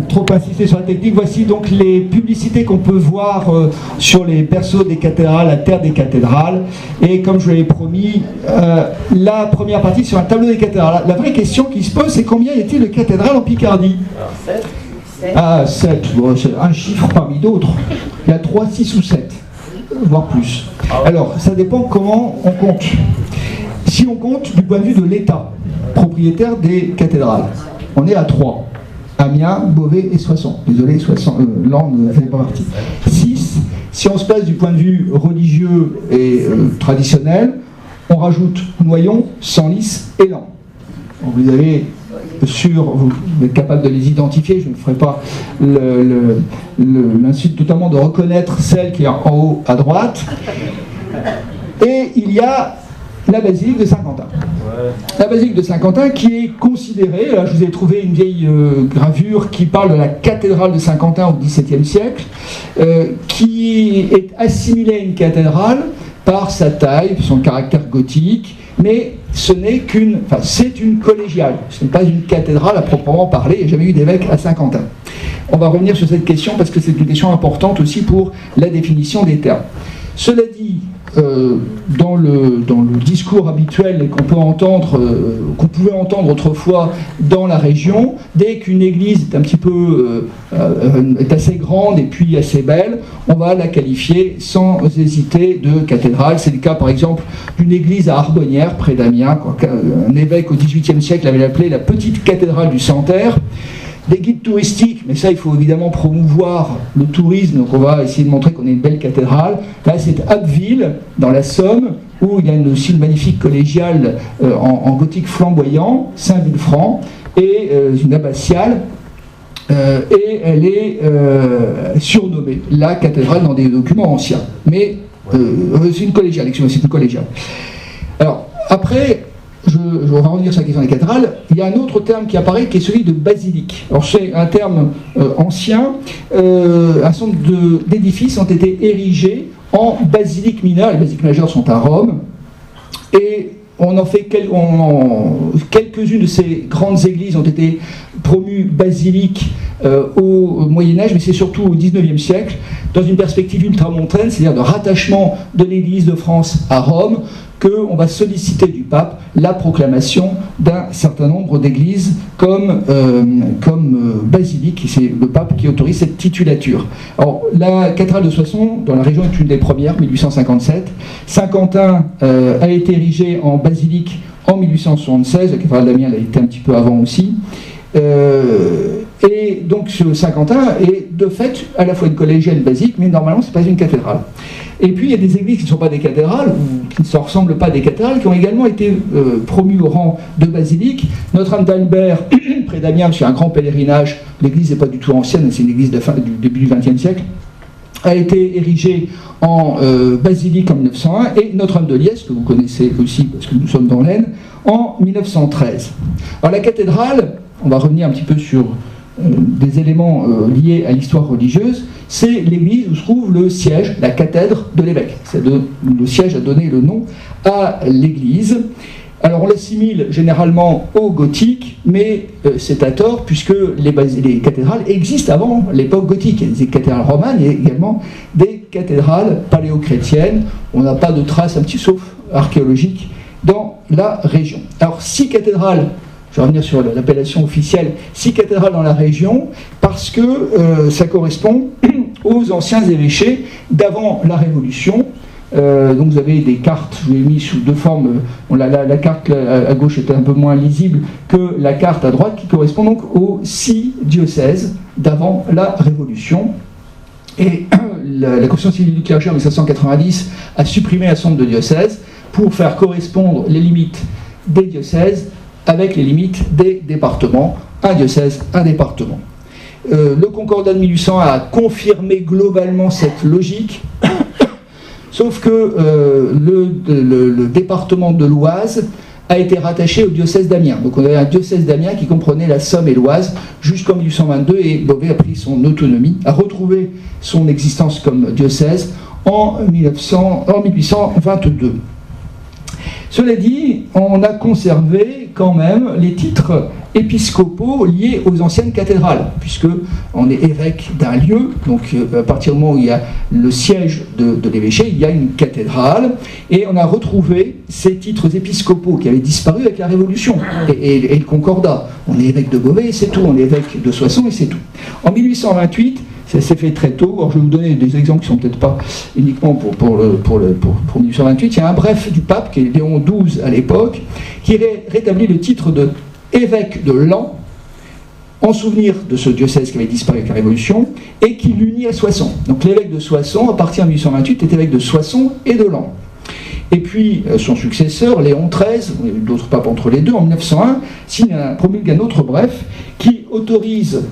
Trop insisté sur la technique. Voici donc les publicités qu'on peut voir sur les berceaux des cathédrales, la terre des cathédrales. Et comme je l'avais promis, la première partie sur un tableau des cathédrales. La vraie question qui se pose, c'est combien y a-t-il de cathédrales en Picardie? 7. Ah, 7. Bon, c'est un chiffre parmi d'autres. Il y a 3, 6 ou 7, voire plus. Alors, ça dépend comment on compte. Si on compte du point de vue de l'État, propriétaire des cathédrales, on est à 3. Amiens, Beauvais et Soissons. Désolé, Soissons, Laon ne fait pas partie. 6. Si on se place du point de vue religieux et traditionnel, on rajoute Noyon, Senlis et Laon. Donc vous avez vous êtes capable de les identifier, je ne ferai pas l'insulte totalement de reconnaître celle qui est en haut à droite. Et il y a la basilique de Saint-Quentin. La basilique de Saint-Quentin qui est considérée, là je vous ai trouvé une vieille gravure qui parle de la cathédrale de Saint-Quentin au XVIIe siècle, qui est assimilée à une cathédrale par sa taille, son caractère gothique, mais ce n'est qu'une, enfin c'est une collégiale, ce n'est pas une cathédrale à proprement parler, il n'y a jamais eu d'évêque à Saint-Quentin. On va revenir sur cette question parce que c'est une question importante aussi pour la définition des termes. Cela dit, dans le discours habituel qu'on peut entendre, qu'on pouvait entendre autrefois dans la région, dès qu'une église est un petit peu est assez grande et puis assez belle, on va la qualifier sans hésiter de cathédrale. C'est le cas par exemple d'une église à Arbonnières, près d'Amiens. Un évêque au XVIIIe siècle avait appelé la petite cathédrale du Santerre. Des guides touristiques, mais ça il faut évidemment promouvoir le tourisme, donc on va essayer de montrer qu'on est une belle cathédrale. Là c'est Abbeville, dans la Somme, où il y a aussi une magnifique collégiale en gothique flamboyant, Saint-Vulfranc, et une abbatiale, et elle est surnommée la cathédrale dans des documents anciens. Mais c'est une collégiale, excusez-moi, c'est une collégiale. Alors, après, on va revenir sur la question des cathédrales. Il y a un autre terme qui apparaît qui est celui de basilique. Alors c'est un terme ancien. Un certain nombre d'édifices ont été érigés en basiliques mineures. Les basiliques majeures sont à Rome. Et on en fait quelques-unes de ces grandes églises ont été promues basiliques au Moyen-Âge, mais c'est surtout au XIXe siècle, dans une perspective ultramontaine, c'est-à-dire de rattachement de l'Église de France à Rome, qu'on va solliciter du pape la proclamation d'un certain nombre d'églises comme basiliques, et c'est le pape qui autorise cette titulature. Alors, la cathédrale de Soissons, dans la région, est une des premières, 1857. Saint-Quentin a été érigée en basilique en 1876, la cathédrale d'Amiens l'a été un petit peu avant aussi. Et donc Saint-Quentin est de fait à la fois une collégiale basilique, mais normalement ce n'est pas une cathédrale. Et puis il y a des églises qui ne sont pas des cathédrales, ou qui ne se ressemblent pas à des cathédrales, qui ont également été promues au rang de basilique. Notre-Dame d'Albert, près d'Amiens, c'est un grand pèlerinage, l'église n'est pas du tout ancienne, c'est une église du début du XXe siècle, a été érigée en basilique en 1901, et Notre-Dame de Liesse, que vous connaissez aussi parce que nous sommes dans l'Aisne, en 1913. Alors la cathédrale, on va revenir un petit peu sur des éléments liés à l'histoire religieuse, c'est l'église où se trouve le siège, la cathèdre de l'évêque. Le siège a donné le nom à l'église. Alors on l'assimile généralement au gothique, mais c'est à tort, puisque les cathédrales existent avant l'époque gothique. Il y a des cathédrales romanes, il y a également des cathédrales paléo-chrétiennes. On n'a pas de traces, un petit sauf archéologique, dans la région. Alors 6 cathédrales, je vais revenir sur l'appellation officielle, 6 cathédrales dans la région, parce que ça correspond aux anciens évêchés d'avant la Révolution. Donc vous avez des cartes, je vous ai mis sous deux formes, la carte à gauche était un peu moins lisible que la carte à droite, qui correspond donc aux 6 diocèses d'avant la Révolution. Et la Constitution civile du clergé en 1790 a supprimé un certain nombre de diocèses pour faire correspondre les limites des diocèses avec les limites des départements, un diocèse, un département. Le Concordat de 1800 a confirmé globalement cette logique, sauf que le département de l'Oise a été rattaché au diocèse d'Amiens. Donc on avait un diocèse d'Amiens qui comprenait la Somme et l'Oise jusqu'en 1822, et Beauvais a pris son autonomie, a retrouvé son existence comme diocèse en 1822. Cela dit, on a conservé quand même les titres épiscopaux liés aux anciennes cathédrales, puisque on est évêque d'un lieu, donc à partir du moment où il y a le siège de l'évêché, il y a une cathédrale, et on a retrouvé ces titres épiscopaux qui avaient disparu avec la Révolution, et le Concordat. On est évêque de Beauvais et c'est tout, on est évêque de Soissons et c'est tout. En 1828, ça s'est fait très tôt. Alors je vais vous donner des exemples qui ne sont peut-être pas uniquement pour 1828. Il y a un bref du pape, qui est Léon XII à l'époque, qui rétablit le titre de évêque de Laon, en souvenir de ce diocèse qui avait disparu avec la Révolution, et qui l'unit à Soissons. Donc l'évêque de Soissons, à partir de 1828, est évêque de Soissons et de Laon. Et puis son successeur, Léon XIII, d'autres papes entre les deux, en 1901, promulgue un autre bref qui autorise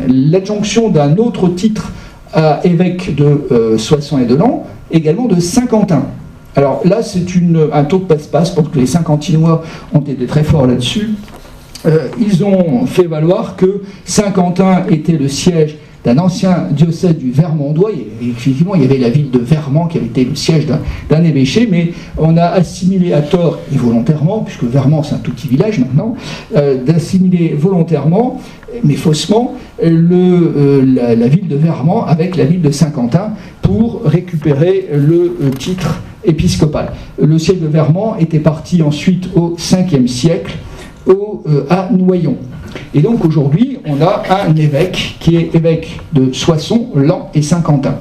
l'adjonction d'un autre titre à évêque de Soissons et de Laon, également de Saint-Quentin. Alors là, c'est un taux de passe-passe, parce que les Saint-Quentinois ont été très forts là-dessus. Ils ont fait valoir que Saint-Quentin était le siège d'un ancien diocèse du Vermandois. Et effectivement, il y avait la ville de Vermand qui avait été le siège d'un évêché, mais on a assimilé à tort et volontairement, puisque Vermand c'est un tout petit village maintenant, d'assimiler volontairement, mais faussement, la ville de Vermand avec la ville de Saint-Quentin pour récupérer le titre épiscopal. Le siège de Vermand était parti ensuite au 5e siècle à Noyon. Et donc aujourd'hui, on a un évêque qui est évêque de Soissons, Laon et Saint-Quentin.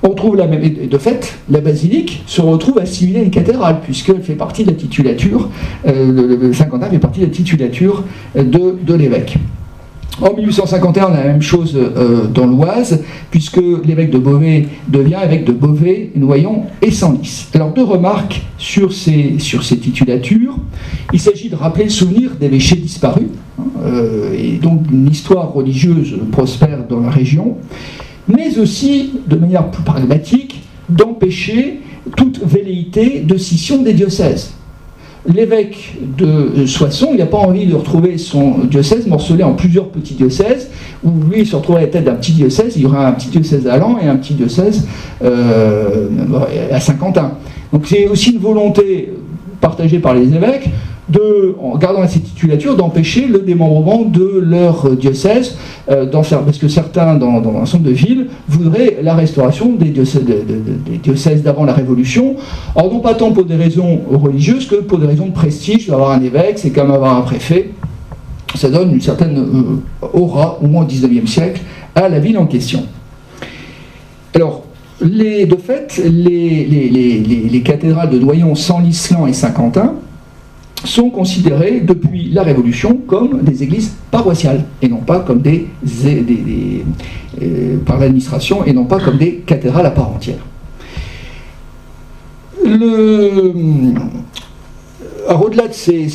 On trouve la même, de fait, la basilique se retrouve assimilée à une cathédrale, puisqu'elle fait partie de la titulature, Saint-Quentin fait partie de la titulature de l'évêque. En 1851, on a la même chose dans l'Oise, puisque l'évêque de Beauvais devient évêque de Beauvais, Noyon et Senlis. Alors, deux remarques sur ces titulatures. Il s'agit de rappeler le souvenir d'évêchés disparus, et donc d'une histoire religieuse prospère dans la région, mais aussi, de manière plus pragmatique, d'empêcher toute velléité de scission des diocèses. L'évêque de Soissons, il n'a pas envie de retrouver son diocèse morcelé en plusieurs petits diocèses, où lui il se retrouverait à la tête d'un petit diocèse, il y aura un petit diocèse à Laon et un petit diocèse à Saint-Quentin. Donc c'est aussi une volonté partagée par les évêques, en gardant ces titulatures, d'empêcher le démembrement de leur diocèse, parce que certains, dans un ensemble de villes, voudraient la restauration des diocèses d'avant la Révolution. Alors non pas tant pour des raisons religieuses que pour des raisons de prestige. D'avoir un évêque, c'est comme avoir un préfet. Ça donne une certaine aura, au moins au XIXe siècle, à la ville en question. Alors, de fait, les cathédrales de Noyon, Senlis, Laon et Saint-Quentin sont considérées depuis la Révolution comme des églises paroissiales et non pas comme par l'administration et non pas comme des cathédrales à part entière. Alors au-delà de ces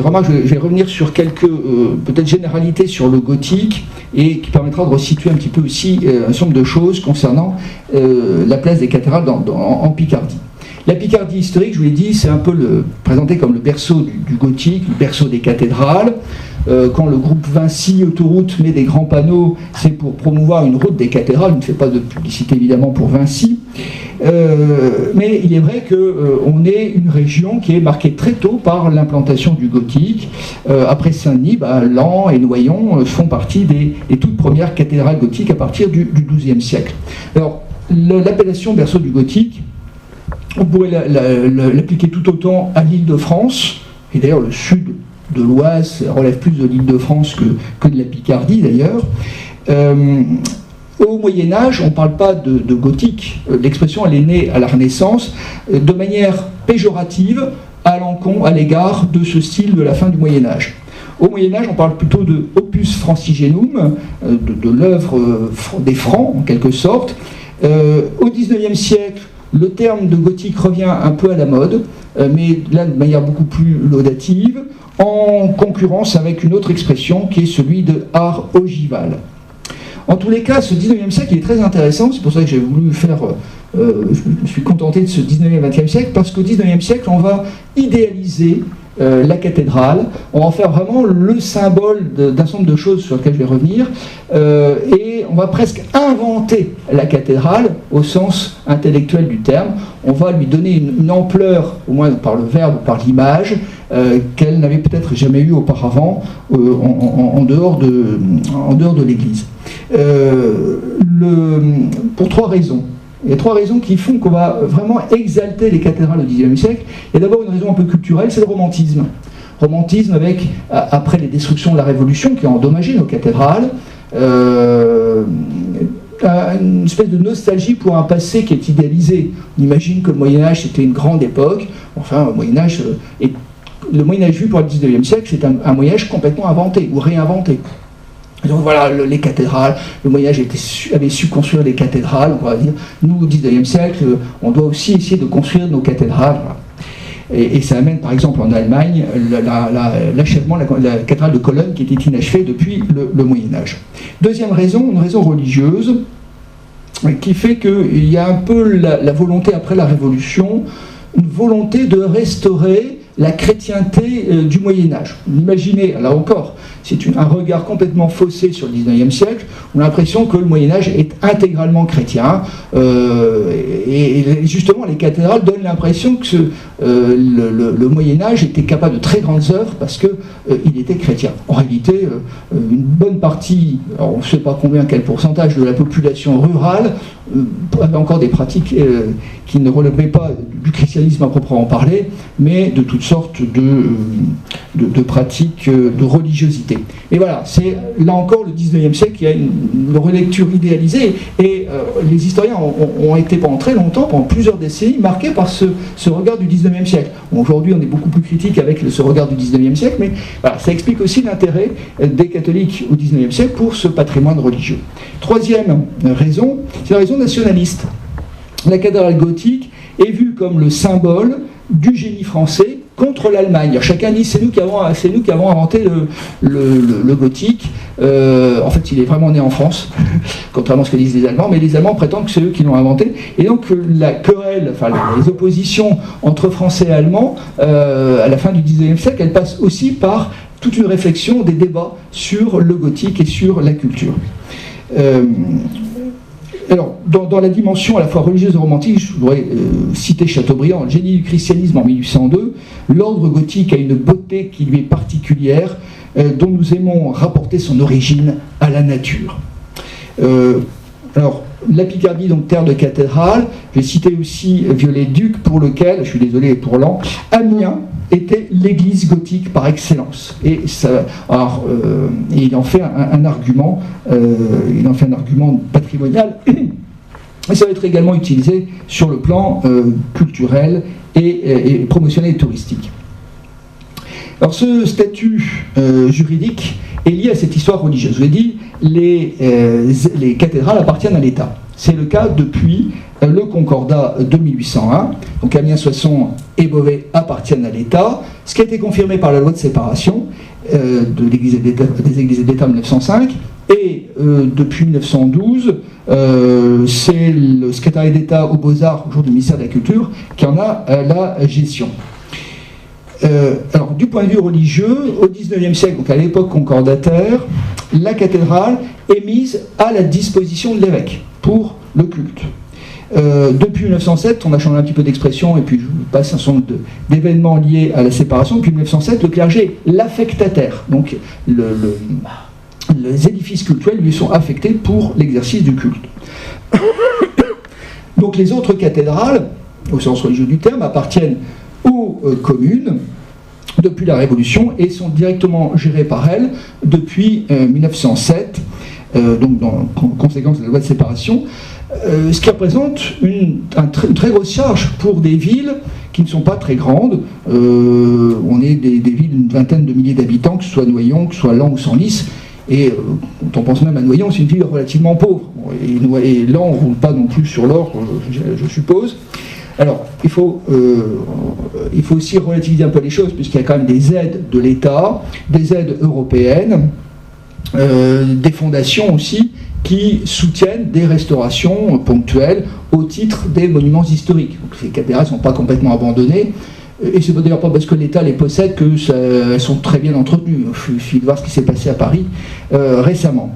remarques, je vais revenir sur quelques peut-être généralités sur le gothique et qui permettra de resituer un petit peu aussi un certain nombre de choses concernant la place des cathédrales en Picardie. La Picardie historique, je vous l'ai dit, c'est un peu présenté comme le berceau du gothique, le berceau des cathédrales. Quand le groupe Vinci Autoroute met des grands panneaux, c'est pour promouvoir une route des cathédrales. Il ne fait pas de publicité évidemment pour Vinci. Mais il est vrai qu'on est une région qui est marquée très tôt par l'implantation du gothique. Après Saint-Denis, Laon et Noyon font partie des toutes premières cathédrales gothiques à partir du XIIe siècle. Alors, l'appellation berceau du gothique, on pourrait l'appliquer tout autant à l'Île-de-France, et d'ailleurs le sud de l'Oise relève plus de l'Île-de-France que de la Picardie d'ailleurs. Au Moyen-Âge, on ne parle pas de gothique, l'expression elle est née à la Renaissance de manière péjorative à l'égard de ce style de la fin du Moyen-Âge. Au Moyen-Âge, on parle plutôt de opus francigenum, de l'œuvre des Francs en quelque sorte. Au XIXe siècle, le terme de gothique revient un peu à la mode, mais là de manière beaucoup plus laudative, en concurrence avec une autre expression qui est celui de art ogival. En tous les cas, ce 19e siècle est très intéressant, c'est pour ça que j'ai voulu faire, je me suis contenté de ce 19e et 20e siècle, parce qu'au 19e siècle, on va idéaliser la cathédrale. On va en faire vraiment le symbole d'un certain nombre de choses sur lesquelles je vais revenir. Et on va presque inventer la cathédrale au sens intellectuel du terme. On va lui donner une ampleur, au moins par le verbe, par l'image, qu'elle n'avait peut-être jamais eue auparavant en dehors de l'Église. Pour trois raisons. Il y a trois raisons qui font qu'on va vraiment exalter les cathédrales au XIXe siècle. Il y a d'abord une raison un peu culturelle, c'est le romantisme. Romantisme avec, après les destructions de la Révolution qui ont endommagé nos cathédrales, une espèce de nostalgie pour un passé qui est idéalisé. On imagine que le Moyen-Âge c'était une grande époque. Enfin, le Moyen-Âge vu pour le XIXe siècle, c'est un Moyen-Âge complètement inventé ou réinventé. Donc voilà, les cathédrales, le Moyen-Âge avait su construire les cathédrales, on va dire. Nous, au XIXe siècle, on doit aussi essayer de construire nos cathédrales. Et ça amène, par exemple, en Allemagne, l'achèvement de la cathédrale de Cologne qui était inachevée depuis le Moyen-Âge. Deuxième raison, une raison religieuse, qui fait qu'il y a un peu la volonté, après la Révolution, une volonté de restaurer la chrétienté du Moyen-Âge. Imaginez, là encore, c'est un regard complètement faussé sur le XIXe siècle. On a l'impression que le Moyen-Âge est intégralement chrétien. Et justement, les cathédrales donnent l'impression que le Moyen-Âge était capable de très grandes œuvres parce qu'il était chrétien. En réalité, une bonne partie, alors on ne sait pas quel pourcentage de la population rurale avait encore des pratiques qui ne relevaient pas du christianisme à proprement parler, mais de toutes sortes de pratiques de religiosité. Et voilà, c'est là encore le XIXe siècle qui a une relecture idéalisée, et les historiens ont été pendant très longtemps, pendant plusieurs décennies, marqués par ce regard du XIXe siècle. Bon, aujourd'hui, on est beaucoup plus critique avec ce regard du XIXe siècle, mais voilà, ça explique aussi l'intérêt des catholiques au XIXe siècle pour ce patrimoine religieux. Troisième raison, c'est la raison nationaliste. La cathédrale gothique est vue comme le symbole du génie français contre l'Allemagne. Chacun dit c'est nous qui avons inventé le gothique. En fait, il est vraiment né en France, contrairement à ce que disent les Allemands, mais les Allemands prétendent que c'est eux qui l'ont inventé. Et donc la querelle, enfin les oppositions entre Français et Allemands à la fin du XIXe siècle, elles passent aussi par toute une réflexion, des débats sur le gothique et sur la culture. Alors, dans la dimension à la fois religieuse et romantique, je voudrais citer Chateaubriand, le génie du christianisme en 1802. L'ordre gothique a une beauté qui lui est particulière, dont nous aimons rapporter son origine à la nature. Alors, la Picardie, donc terre de cathédrale. Je vais citer aussi Viollet-le-Duc, pour lequel, je suis désolé pour l'an, Amiens était l'église gothique par excellence. Et il en fait un argument, patrimonial. Et ça va être également utilisé sur le plan culturel et promotionnel et touristique. Alors ce statut juridique est lié à cette histoire religieuse. Je vous ai dit, les cathédrales appartiennent à l'État. C'est le cas depuis le Concordat de 1801. Donc Amiens, Soissons et Beauvais appartiennent à l'État, ce qui a été confirmé par la loi de séparation des Églises et d'État en 1905. Et depuis 1912, c'est le secrétariat d'État aux Beaux-Arts, aujourd'hui ministère de la Culture, qui en a la gestion. Alors, du point de vue religieux, au XIXe siècle, donc à l'époque concordataire, la cathédrale est mise à la disposition de l'évêque pour le culte. Depuis 1907, on a changé un petit peu d'expression, et puis je passe un certain nombre d'événements liés à la séparation. Depuis 1907, le clergé est l'affectataire. Donc, les édifices cultuels lui sont affectés pour l'exercice du culte. Donc, les autres cathédrales, au sens religieux du terme, appartiennent aux communes depuis la Révolution et sont directement gérées par elles depuis 1907, donc en conséquence de la loi de séparation, ce qui représente une très grosse charge pour des villes qui ne sont pas très grandes. On est des villes d'une vingtaine de milliers d'habitants, que ce soit Noyon, que ce soit Laon ou Senlis, et quand on pense même à Noyon, c'est une ville relativement pauvre. Et Laon ne roule pas non plus sur l'or, je suppose. Alors, il faut aussi relativiser un peu les choses, puisqu'il y a quand même des aides de l'État, des aides européennes, des fondations aussi, qui soutiennent des restaurations ponctuelles au titre des monuments historiques. Donc, ces cathédrales ne sont pas complètement abandonnées. et c'est d'ailleurs pas parce que l'État les possède qu'elles sont très bien entretenues. Il suffit de voir ce qui s'est passé à Paris récemment.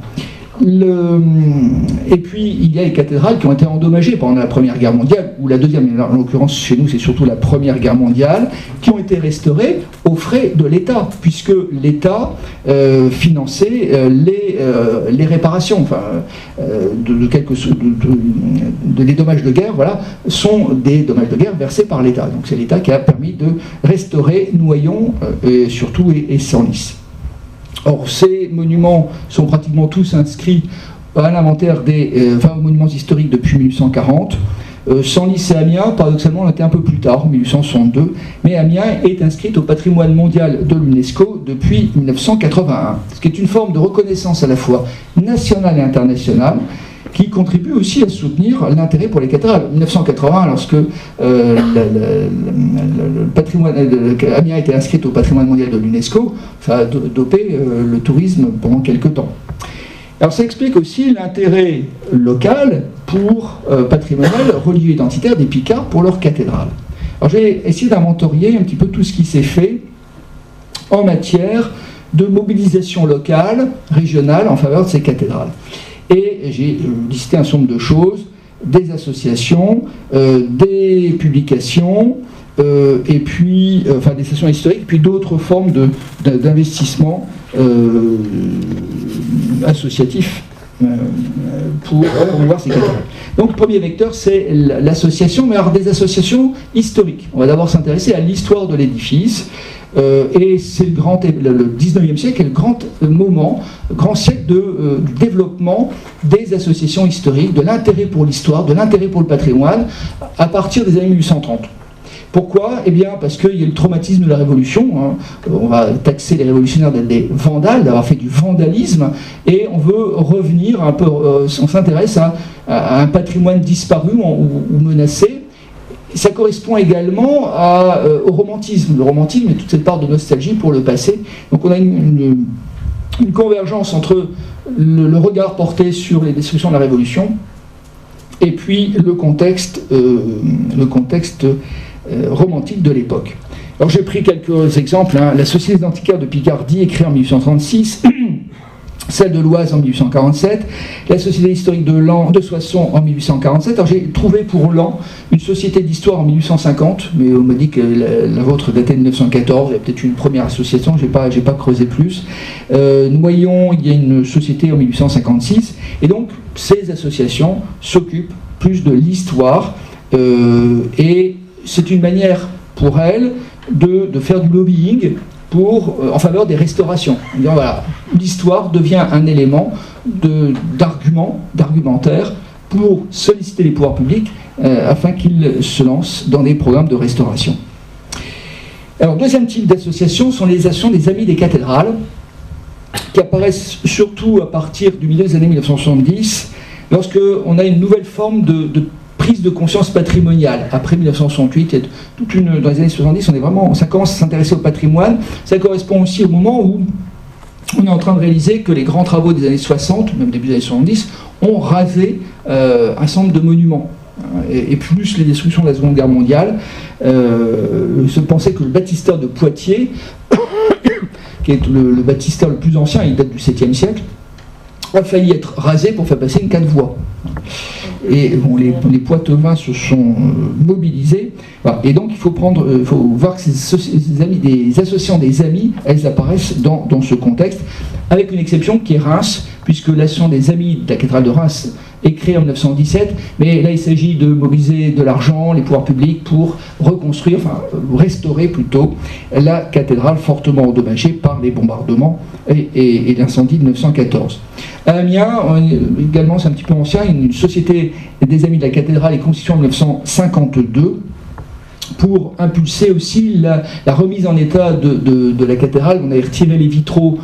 Et puis il y a les cathédrales qui ont été endommagées pendant la Première Guerre mondiale, ou la Deuxième, en l'occurrence chez nous c'est surtout la Première Guerre mondiale, qui ont été restaurées aux frais de l'État, puisque l'État finançait les réparations, des dommages de guerre, voilà, sont des dommages de guerre versés par l'État. Donc c'est l'État qui a permis de restaurer Noyon, surtout et Senlis. Or, ces monuments sont pratiquement tous inscrits à l'inventaire des monuments historiques depuis 1840. Senlis et Amiens, paradoxalement, ont été un peu plus tard, en 1862, mais Amiens est inscrite au patrimoine mondial de l'UNESCO depuis 1981, ce qui est une forme de reconnaissance à la fois nationale et internationale, qui contribue aussi à soutenir l'intérêt pour les cathédrales. En 1980, lorsque Amiens a été inscrite au patrimoine mondial de l'UNESCO, ça a dopé le tourisme pendant quelques temps. Alors ça explique aussi l'intérêt local patrimonial, religieux, identitaire des Picards pour leur cathédrale. Alors j'ai essayé d'inventorier un petit peu tout ce qui s'est fait en matière de mobilisation locale, régionale, en faveur de ces cathédrales. Et j'ai listé un certain nombre de choses, des associations, des publications, et puis, des stations historiques, puis d'autres formes d'investissement associatif pour promouvoir ces cathédrales. Donc le premier vecteur, c'est l'association, mais alors des associations historiques. On va d'abord s'intéresser à l'histoire de l'édifice. Et c'est le 19e siècle est le grand siècle du développement des associations historiques, de l'intérêt pour l'histoire, de l'intérêt pour le patrimoine, à partir des années 1830. Pourquoi ? Eh bien, parce qu'il y a le traumatisme de la Révolution. On va taxer les révolutionnaires d'être des vandales, d'avoir fait du vandalisme, et on veut revenir un peu, on s'intéresse à un patrimoine disparu ou menacé. Ça correspond également au romantisme. Le romantisme est toute cette part de nostalgie pour le passé. Donc on a une convergence entre le regard porté sur les destructions de la Révolution et puis le contexte romantique de l'époque. Alors j'ai pris quelques exemples. La Société des antiquaires de Picardie, écrite en 1836, celle de l'Oise en 1847, la Société historique de Soissons en 1847. Alors j'ai trouvé pour Laon une société d'histoire en 1850, mais on m'a dit que la vôtre datait de 1914, il y a peut-être une première association, j'ai pas creusé plus. Noyon, il y a une société en 1856, et donc ces associations s'occupent plus de l'histoire, et c'est une manière pour elles de faire du lobbying en faveur des restaurations. Voilà, l'histoire devient un élément d'argumentaire pour solliciter les pouvoirs publics afin qu'ils se lancent dans des programmes de restauration. Alors, deuxième type d'association sont les associations des Amis des cathédrales, qui apparaissent surtout à partir du milieu des années 1970, lorsqu'on a une nouvelle forme de prise de conscience patrimoniale. Après 1968, et dans les années 70, ça commence à s'intéresser au patrimoine. Ça correspond aussi au moment où on est en train de réaliser que les grands travaux des années 60, même début des années 70, ont rasé un certain nombre de monuments. Et plus les destructions de la Seconde Guerre mondiale, se pensait que le baptistère de Poitiers, qui est le baptistère le plus ancien, il date du 7e siècle, a failli être rasé pour faire passer une 4 voies. Et bon, les Poitevins se sont mobilisés. Voilà. Et donc il faut voir que des associations des amis, elles apparaissent dans ce contexte, avec une exception qui est Reims, puisque l'association des Amis de la cathédrale de Reims est créée en 1917, mais là il s'agit de mobiliser de l'argent, les pouvoirs publics, pour restaurer plutôt la cathédrale fortement endommagée par les bombardements et l'incendie de 1914. À Amiens, également c'est un petit peu ancien, une société des Amis de la cathédrale est constituée en 1952, pour impulser aussi la remise en état de la cathédrale. On avait retiré les vitraux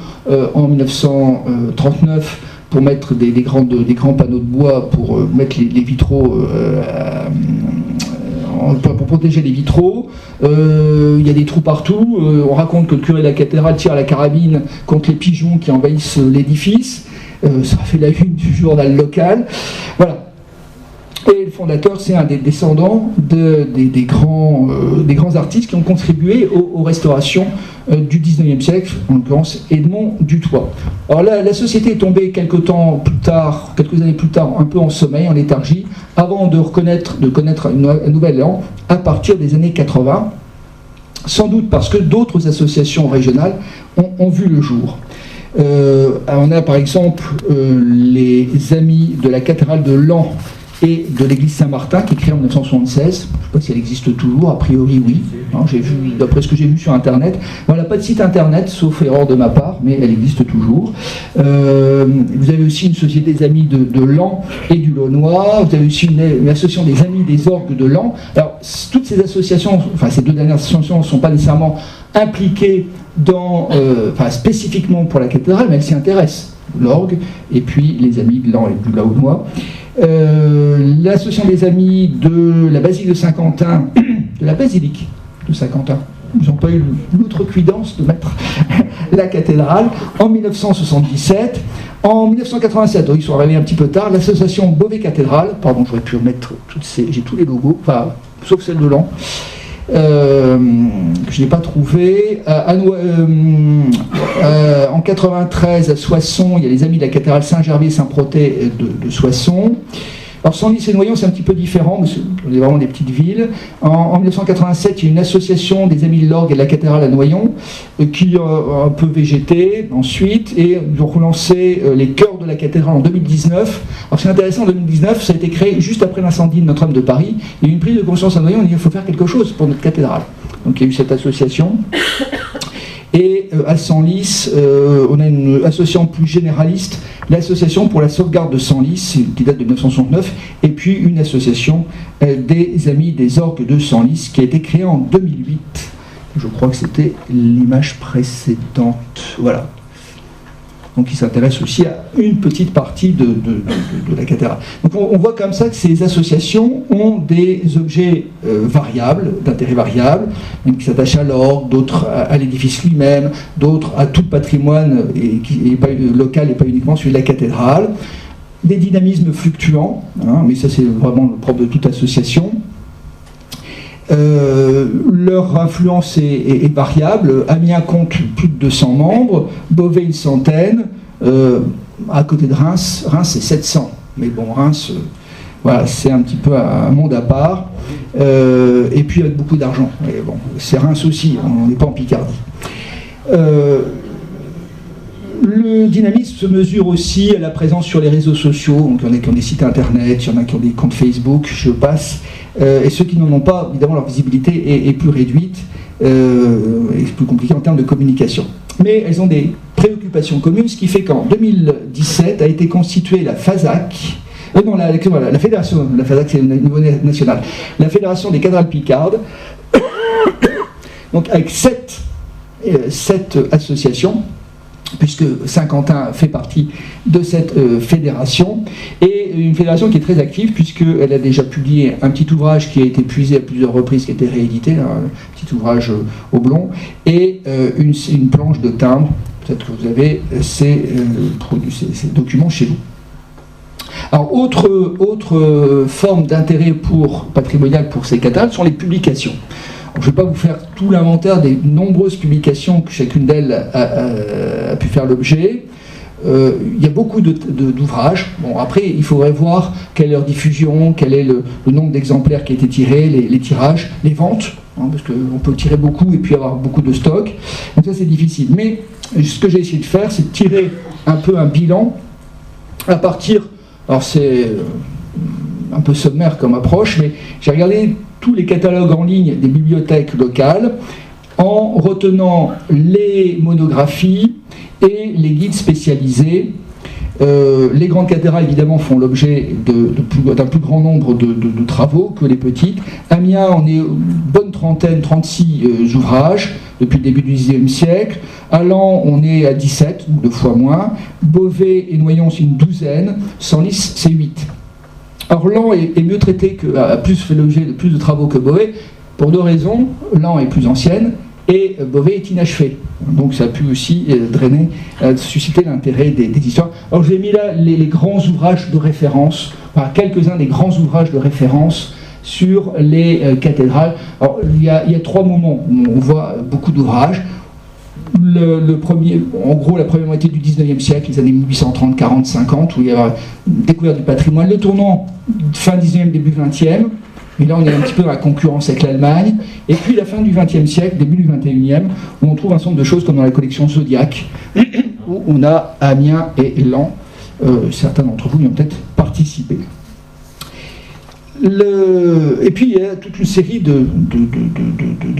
en 1939 pour mettre des grands panneaux de bois pour mettre les vitraux, pour protéger les vitraux. Il y a des trous partout. On raconte que le curé de la cathédrale tire à la carabine contre les pigeons qui envahissent l'édifice. Ça a fait la une du journal local. Voilà. Et le fondateur, c'est un des descendants des grands artistes qui ont contribué aux restaurations du 19e siècle, en l'occurrence Edmond Dutoit. Alors là, la société est tombée quelques années plus tard, un peu en sommeil, en léthargie, avant de connaître un nouvel élan à partir des années 80, sans doute parce que d'autres associations régionales ont vu le jour. On a par exemple les Amis de la cathédrale de Laon et de l'église Saint-Martin, qui est créée en 1976. Je ne sais pas si elle existe toujours, a priori oui. D'après ce que j'ai vu sur Internet. Elle n'a pas de site Internet, sauf erreur de ma part, mais elle existe toujours. Vous avez aussi une société des Amis de Laon et du Launois. Vous avez aussi une association des Amis des orgues de Laon. Alors, toutes ces associations, ces deux dernières associations ne sont pas nécessairement impliquées spécifiquement pour la cathédrale, mais elles s'y intéressent. L'orgue, et puis les Amis de Laon et du Launois. L'association des Amis de la basilique de Saint-Quentin, de la basilique de Saint-Quentin, ils n'ont pas eu l'outrecuidance de mettre la cathédrale en 1977. En 1987, ils sont arrivés un petit peu tard, l'association Beauvais Cathédrale, pardon, j'aurais pu remettre j'ai tous les logos, sauf celle de Laon, que je n'ai pas trouvé. En 93, à Soissons, il y a les Amis de la cathédrale Saint-Gervais et Saint-Protais de Soissons. Alors Senlis et Noyon, c'est un petit peu différent, mais c'est vraiment des petites villes. En 1987, il y a une association des Amis de l'Orgue et de la cathédrale à Noyon, qui a un peu végété ensuite, et ils ont relancé les chœurs de la cathédrale en 2019. Alors c'est intéressant, en 2019, ça a été créé juste après l'incendie de Notre-Dame de Paris. Il y a eu une prise de conscience à Noyon, on dit qu'il faut faire quelque chose pour notre cathédrale. Donc il y a eu cette association. Et à Senlis, on a une association plus généraliste, l'association pour la sauvegarde de Senlis, qui date de 1969, et puis une association des Amis des orgues de Senlis, qui a été créée en 2008. Je crois que c'était l'image précédente. Voilà. Donc il s'intéresse aussi à une petite partie de la cathédrale. Donc on voit comme ça que ces associations ont des objets variables, d'intérêt variable, qui s'attachent à l'orgue, d'autres à l'édifice lui-même, d'autres à tout patrimoine local et pas uniquement celui de la cathédrale. Des dynamismes fluctuants, mais ça c'est vraiment le propre de toute association. Leur influence est variable. Amiens compte plus de 200 membres, Beauvais une centaine, à côté de Reims c'est 700. Mais bon, Reims, voilà, c'est un petit peu un monde à part, et puis avec beaucoup d'argent. Bon, c'est Reims aussi, on n'est pas en Picardie. Le dynamisme se mesure aussi à la présence sur les réseaux sociaux. Donc, il y en a qui ont des sites internet, il y en a qui ont des comptes Facebook, je passe. Et ceux qui n'en ont pas, évidemment, leur visibilité est plus réduite et plus compliquée en termes de communication. Mais elles ont des préoccupations communes, ce qui fait qu'en 2017 a été constituée la FASAC, la fédération, la FASAC c'est au niveau national, la Fédération des cathédrales picardes, donc avec sept associations, puisque Saint-Quentin fait partie de cette fédération, et une fédération qui est très active, puisqu'elle a déjà publié un petit ouvrage qui a été puisé à plusieurs reprises, qui a été réédité, un petit ouvrage Oblong, et une planche de timbre. Peut-être que vous avez ces documents chez vous. Alors, autre forme d'intérêt patrimonial pour ces cathédrales sont les publications. Je ne vais pas vous faire tout l'inventaire des nombreuses publications que chacune d'elles a pu faire l'objet. Il y a beaucoup d'ouvrages. Bon, après, il faudrait voir quelle est leur diffusion, quel est le nombre d'exemplaires qui a été tiré, les tirages, les ventes, parce qu'on peut tirer beaucoup et puis avoir beaucoup de stock. Donc ça, c'est difficile. Mais ce que j'ai essayé de faire, c'est de tirer un peu un bilan à partir... Alors c'est un peu sommaire comme approche, mais j'ai regardé tous les catalogues en ligne des bibliothèques locales en retenant les monographies et les guides spécialisés. Les grandes cathédrales, évidemment, font l'objet d'un plus grand nombre de travaux que les petites. Amiens, on est une bonne trentaine, 36 ouvrages depuis le début du XIXe siècle. À Laon, on est à 17, ou 2 fois moins. Beauvais et Noyon, c'est une douzaine. Senlis, c'est 8. Or, Laon est mieux traité, a plus fait l'objet de plus de travaux que Beauvais, pour 2 raisons. Laon est plus ancienne, et Beauvais est inachevé. Donc ça a pu aussi susciter l'intérêt des histoires. Alors j'ai mis là les grands ouvrages de référence quelques-uns des grands ouvrages de référence sur les cathédrales. Alors, il y a 3 moments où on voit beaucoup d'ouvrages. Le premier, en gros, la première moitié du 19e siècle, les années 1830, 40, 50, où il y a découvert du patrimoine. Le tournant fin 19e, début 20e, et là on est un petit peu dans la concurrence avec l'Allemagne. Et puis la fin du 20e siècle, début du 21e, où on trouve un certain nombre de choses comme dans la collection Zodiac, où on a Amiens et Laon. Certains d'entre vous y ont peut-être participé. Et puis il y a toute une série de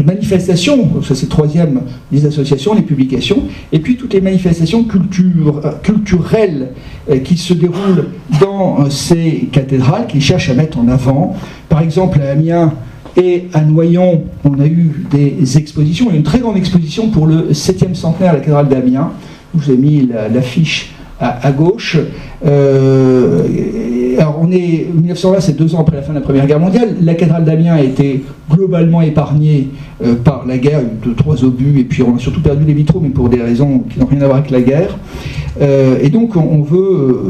manifestations, ça c'est le troisième des associations, les publications, et puis toutes les manifestations culturelles qui se déroulent dans ces cathédrales, qui cherchent à mettre en avant. Par exemple à Amiens et à Noyon, on a eu des expositions, il y a une très grande exposition pour le 7e centenaire de la cathédrale d'Amiens, je vous ai mis l'affiche à gauche. Alors on est 1920, c'est 2 ans après la fin de la Première Guerre mondiale. La cathédrale d'Amiens a été globalement épargnée par la guerre, 2-3 obus, et puis on a surtout perdu les vitraux, mais pour des raisons qui n'ont rien à voir avec la guerre. Et donc on veut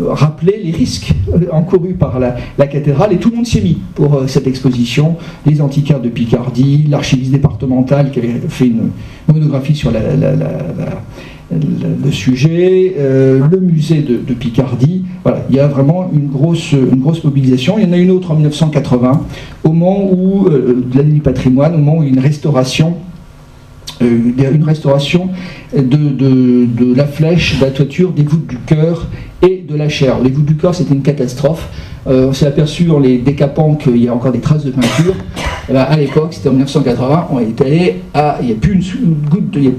rappeler les risques encourus par la cathédrale, et tout le monde s'y est mis pour cette exposition. Les antiquaires de Picardie, l'archiviste départemental qui avait fait une monographie sur le sujet, le musée de Picardie. Voilà, il y a vraiment une grosse mobilisation. Il y en a une autre en 1980, au moment où, de l'année du patrimoine, au moment où il y a une restauration de la flèche, de la toiture, des voûtes du chœur et de la chaire. Les voûtes du chœur, c'était une catastrophe. On s'est aperçu en les décapant qu'il y a encore des traces de peinture. À l'époque, c'était en 1980, on est allé à... Il n'y a plus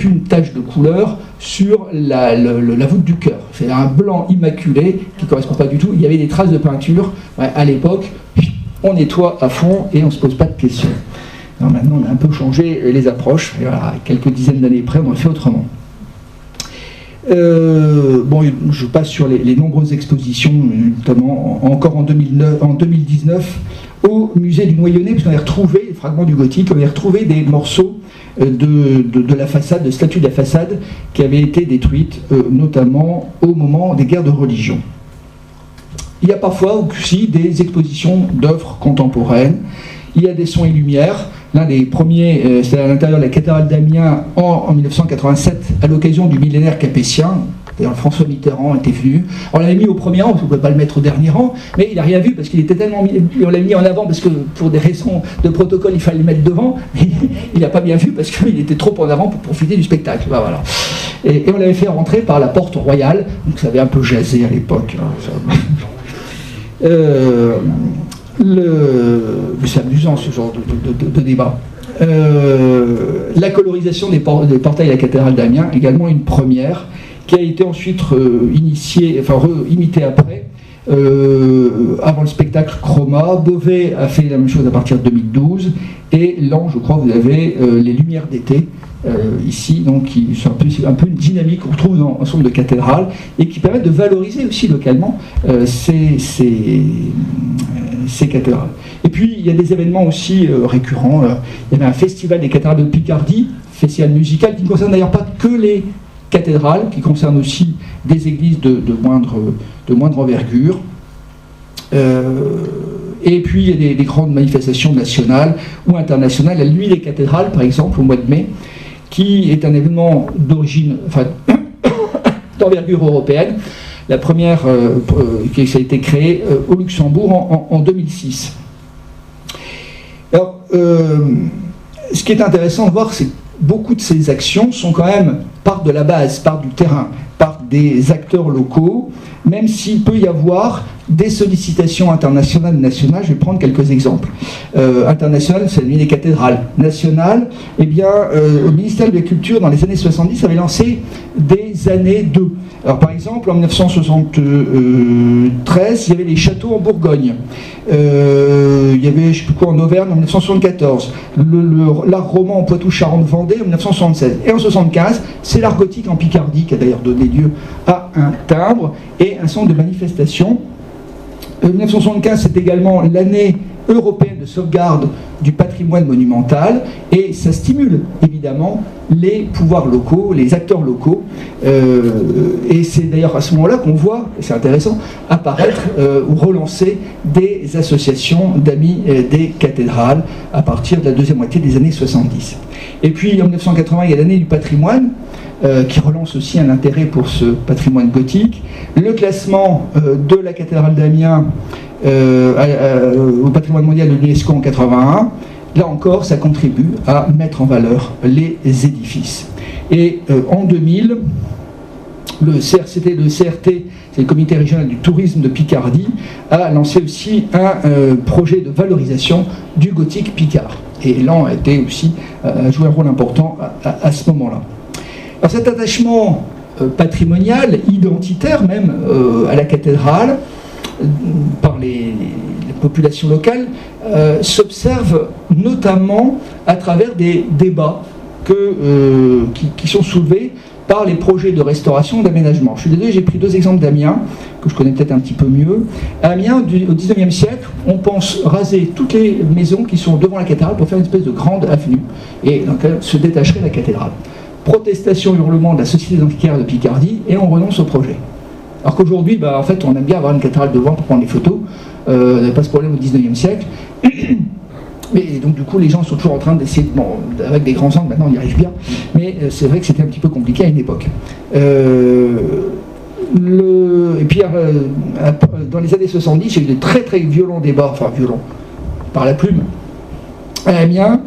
une tache de couleur sur la voûte du chœur. C'est un blanc immaculé qui ne correspond pas du tout. Il y avait des traces de peinture. À l'époque, on nettoie à fond et on ne se pose pas de questions. Alors maintenant, on a un peu changé les approches. Et voilà, quelques dizaines d'années près, on a fait autrement. Je passe sur les nombreuses expositions, notamment encore en 2019, au musée du Noyonnais, parce qu'on a retrouvé des fragments du gothique, on a retrouvé des morceaux de la façade, de statues de la façade, qui avaient été détruites, notamment au moment des guerres de religion. Il y a parfois aussi des expositions d'œuvres contemporaines. Il y a des sons et lumières. L'un des premiers, c'était à l'intérieur de la cathédrale d'Amiens en 1987, à l'occasion du millénaire capétien. D'ailleurs, François Mitterrand était venu. On l'avait mis au premier rang, parce qu'on ne pouvait pas le mettre au dernier rang, mais il n'a rien vu, parce qu'il était tellement mis, on l'a mis en avant, parce que pour des raisons de protocole, il fallait le mettre devant, mais il n'a pas bien vu, parce qu'il était trop en avant pour profiter du spectacle. Ben, voilà. Et on l'avait fait rentrer par la porte royale, donc ça avait un peu jasé à l'époque. C'est amusant ce genre de débat. La colorisation des portails de la cathédrale d'Amiens, également une première, qui a été ensuite imitée après, avant le spectacle Chroma. Beauvais a fait la même chose à partir de 2012, et Laon, je crois, vous avez les lumières d'été, ici, donc qui sont un peu une dynamique qu'on retrouve dans l'ensemble de cathédrales, et qui permettent de valoriser aussi localement ces cathédrales. Et puis il y a des événements aussi récurrents. Il y avait un festival des cathédrales de Picardie, festival musical, qui ne concerne d'ailleurs pas que les cathédrales, qui concerne aussi des églises de moindre envergure. Et puis il y a des grandes manifestations nationales ou internationales. La Nuit des cathédrales, par exemple, au mois de mai, qui est un événement d'envergure européenne. La première qui a été créée au Luxembourg en 2006. Alors, ce qui est intéressant de voir, c'est que beaucoup de ces actions sont quand même partent de la base, partent du terrain, partent des acteurs locaux, même s'il peut y avoir des sollicitations internationales, nationales. Je vais prendre quelques exemples. International, c'est la Nuit des cathédrales. National, eh bien, au ministère de la Culture, dans les années 70, avait lancé des années 2. Alors, par exemple, en 1973, il y avait les châteaux en Bourgogne. Il y avait, je ne sais plus quoi, en Auvergne en 1974. L'art roman en Poitou-Charentes-Vendée en 1976. Et en 1975, c'est l'art gothique en Picardie, qui a d'ailleurs donné lieu à un timbre et un centre de manifestation. 1975, c'est également l'année européenne de sauvegarde du patrimoine monumental, et ça stimule évidemment les pouvoirs locaux, les acteurs locaux, et c'est d'ailleurs à ce moment-là qu'on voit, et c'est intéressant, apparaître ou relancer des associations d'amis des cathédrales à partir de la deuxième moitié des années 70. Et puis en 1980, il y a l'année du patrimoine, qui relance aussi un intérêt pour ce patrimoine gothique. Le classement de la cathédrale d'Amiens au patrimoine mondial de l'UNESCO en 81, là encore, ça contribue à mettre en valeur les édifices. Et en 2000, le CRT, c'est le comité régional du tourisme de Picardie, a lancé aussi un projet de valorisation du gothique picard. Et Laon a été aussi joué un rôle important à ce moment-là. Alors cet attachement patrimonial, identitaire même, à la cathédrale, par les populations locales, s'observe notamment à travers des débats qui sont soulevés par les projets de restauration et d'aménagement. Je suis désolé, j'ai pris deux exemples d'Amiens, que je connais peut-être un petit peu mieux. À Amiens, au XIXe siècle, on pense raser toutes les maisons qui sont devant la cathédrale pour faire une espèce de grande avenue, et dans laquelle se détacherait la cathédrale. Protestation, hurlement de la Société d'antiquaires de Picardie, et on renonce au projet. Alors qu'aujourd'hui, en fait, on aime bien avoir une cathédrale devant pour prendre des photos, on n'avait pas ce problème au XIXe siècle. Mais donc du coup les gens sont toujours en train d'essayer, bon, avec des grands angles maintenant on y arrive bien, mais c'est vrai que c'était un petit peu compliqué à une époque. Et puis dans les années 70, il y a eu de très très violents débats, enfin violents, par la plume, à Amiens,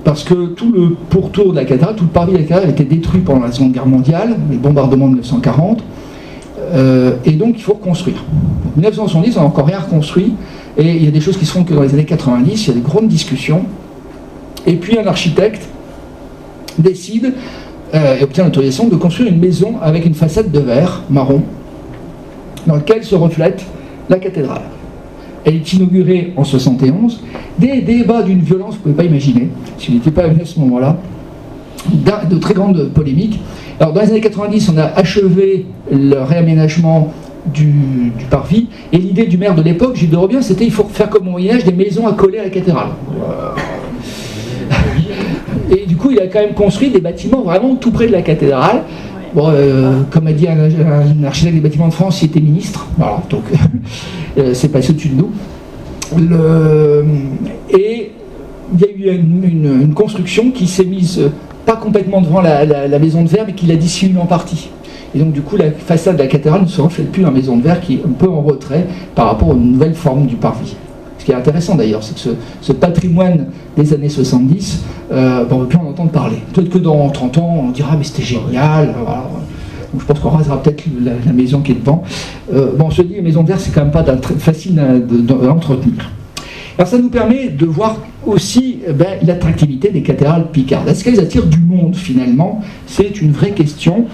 parce que tout le pourtour de la cathédrale, tout le parvis de la cathédrale a été détruit pendant la Seconde Guerre mondiale, les bombardements de 1940, et donc il faut reconstruire. En 1970, on n'a encore rien reconstruit, et il y a des choses qui se font que dans les années 90, il y a des grandes discussions, et puis un architecte décide et obtient l'autorisation de construire une maison avec une façade de verre marron, dans laquelle se reflète la cathédrale. Elle est inaugurée en 71, des débats d'une violence, vous ne pouvez pas imaginer, si vous n'étiez pas venu à ce moment-là, de très grandes polémiques. Alors dans les années 90, on a achevé le réaménagement du parvis, et l'idée du maire de l'époque, Gilles de Robien, c'était il faut faire comme au Moyen-Âge des maisons accolées à la cathédrale. Et du coup, il a quand même construit des bâtiments vraiment tout près de la cathédrale. Bon, comme a dit un architecte des bâtiments de France, il était ministre, voilà, donc c'est passé au-dessus de nous. Et il y a eu une construction qui s'est mise pas complètement devant la maison de verre, mais qui l'a dissimulée en partie. Et donc du coup, la façade de la cathédrale ne se reflète plus dans la maison de verre, qui est un peu en retrait par rapport aux nouvelles formes du parvis. Ce qui est intéressant d'ailleurs, c'est que ce patrimoine des années 70, on ne peut plus en entendre parler. Peut-être que dans 30 ans, on dira mais c'était génial. Voilà. Donc, je pense qu'on rasera peut-être la maison qui est devant. On se dit, les maisons de verre, c'est quand même pas facile d'entretenir. Alors ça nous permet de voir aussi l'attractivité des cathédrales picardes. Est-ce qu'elles attirent du monde finalement? C'est une vraie question.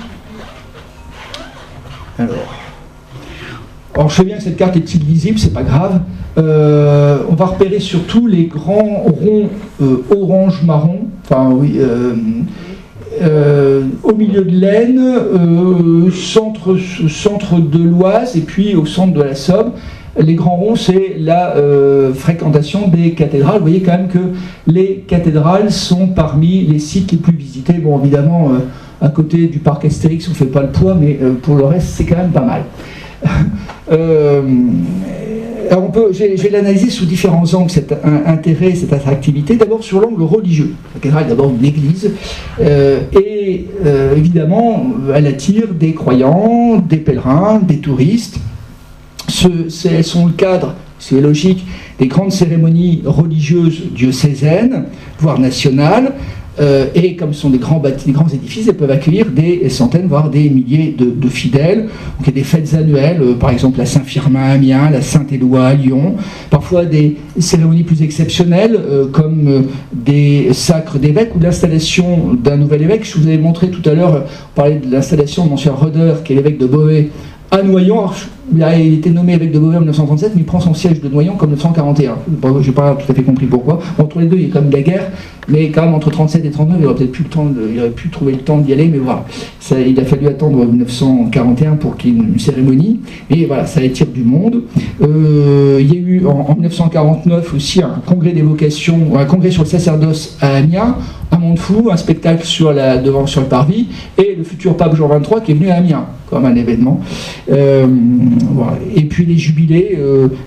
Alors je sais bien que cette carte est illisible, c'est pas grave. On va repérer surtout les grands ronds orange-marron, enfin oui, au milieu de l'Aisne, centre de l'Oise et puis au centre de la Somme. Les grands ronds, c'est la fréquentation des cathédrales. Vous voyez quand même que les cathédrales sont parmi les sites les plus visités. Bon, évidemment, à côté du parc Astérix, on ne fait pas le poids, mais pour le reste, c'est quand même pas mal. Alors je vais l'analyser sous différents angles, cet intérêt, cette attractivité. D'abord sur l'angle religieux. La cathédrale est d'abord une église, et évidemment, elle attire des croyants, des pèlerins, des touristes. Elles sont le cadre, c'est logique, des grandes cérémonies religieuses diocésaines, voire nationales, et comme ce sont des grands édifices, elles peuvent accueillir des centaines, voire des milliers de fidèles. Donc, il y a des fêtes annuelles, par exemple la Saint-Firmin à Amiens, la Saint-Éloi à Lyon, parfois des cérémonies plus exceptionnelles, comme des sacres d'évêques ou l'installation d'un nouvel évêque. Je vous avais montré tout à l'heure, on parlait de l'installation de Monsieur Roeder, qui est l'évêque de Beauvais, À Noyon, il a été nommé évêque de Beauvais en 1937, mais il prend son siège de Noyon comme 1941. Bon, j'ai pas tout à fait compris pourquoi. Entre les deux, il y a quand même la guerre, mais quand même entre 37 et 39, il aurait peut-être plus le temps, il aurait pu trouver le temps d'y aller, mais voilà. Il a fallu attendre 1941 pour qu'il y ait une cérémonie, et voilà, ça attire du monde. Il y a eu en 1949 aussi un congrès d'évocation, un congrès sur le sacerdoce à Amiens, un monde fou, un spectacle sur le parvis, et le futur pape Jean XXIII qui est venu à Amiens, comme un événement. Voilà. Et puis les jubilés,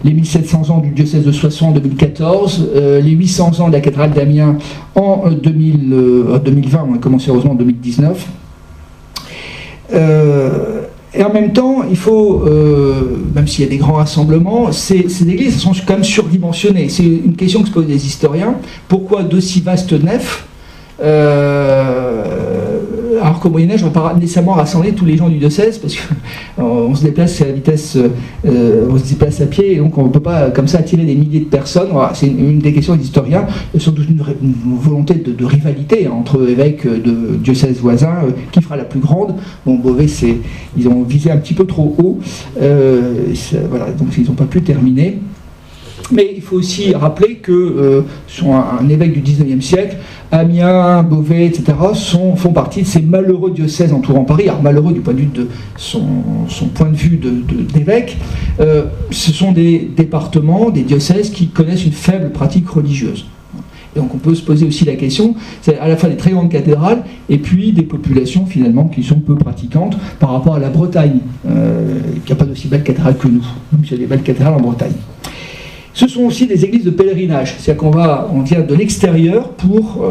les 1700 ans du diocèse de Soissons en 2014, les 800 ans de la cathédrale d'Amiens en 2020, on a commencé heureusement en 2019. Et en même temps, il faut, même s'il y a des grands rassemblements, ces églises sont quand même surdimensionnées. C'est une question que se posent les historiens. Pourquoi d'aussi vastes nefs alors qu'au Moyen-Âge, on ne va pas nécessairement rassembler tous les gens du diocèse, parce qu'on se déplace à la vitesse, on se déplace à pied, et donc on ne peut pas comme ça attirer des milliers de personnes. Voilà, c'est une des questions des historiens, surtout une volonté de rivalité entre évêques de diocèses voisins, qui fera la plus grande. Bon, Beauvais, ils ont visé un petit peu trop haut, voilà, donc ils n'ont pas pu terminer. Mais il faut aussi rappeler que sur un évêque du XIXe siècle, Amiens, Beauvais, etc., font partie de ces malheureux diocèses entourant Paris. Alors malheureux du point de vue de son point de vue d'évêque, ce sont des départements, des diocèses qui connaissent une faible pratique religieuse. Et donc on peut se poser aussi la question, c'est à la fois des très grandes cathédrales et puis des populations finalement qui sont peu pratiquantes par rapport à la Bretagne, qui n'a pas d'aussi belle cathédrale que nous, même s'il y a des belles cathédrales en Bretagne. Ce sont aussi des églises de pèlerinage, c'est-à-dire on vient de l'extérieur pour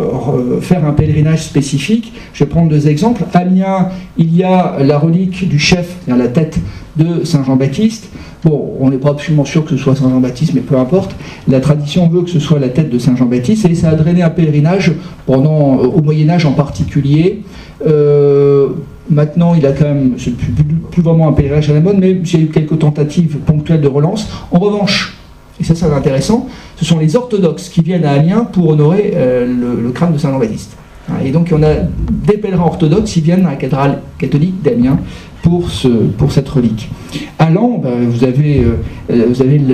faire un pèlerinage spécifique. Je vais prendre deux exemples. À Amiens, il y a la relique du chef, c'est-à-dire la tête de Saint Jean-Baptiste. Bon, on n'est pas absolument sûr que ce soit Saint Jean-Baptiste, mais peu importe. La tradition veut que ce soit la tête de Saint Jean-Baptiste, et ça a drainé un pèlerinage au Moyen-Âge en particulier. Maintenant, il a quand même, c'est plus vraiment un pèlerinage à la mode, mais j'ai eu quelques tentatives ponctuelles de relance. En revanche, et ça c'est intéressant, ce sont les orthodoxes qui viennent à Amiens pour honorer le crâne de Saint Jean-Baptiste. Et donc on a des pèlerins orthodoxes qui viennent à la cathédrale catholique d'Amiens pour cette relique. À Laon, vous avez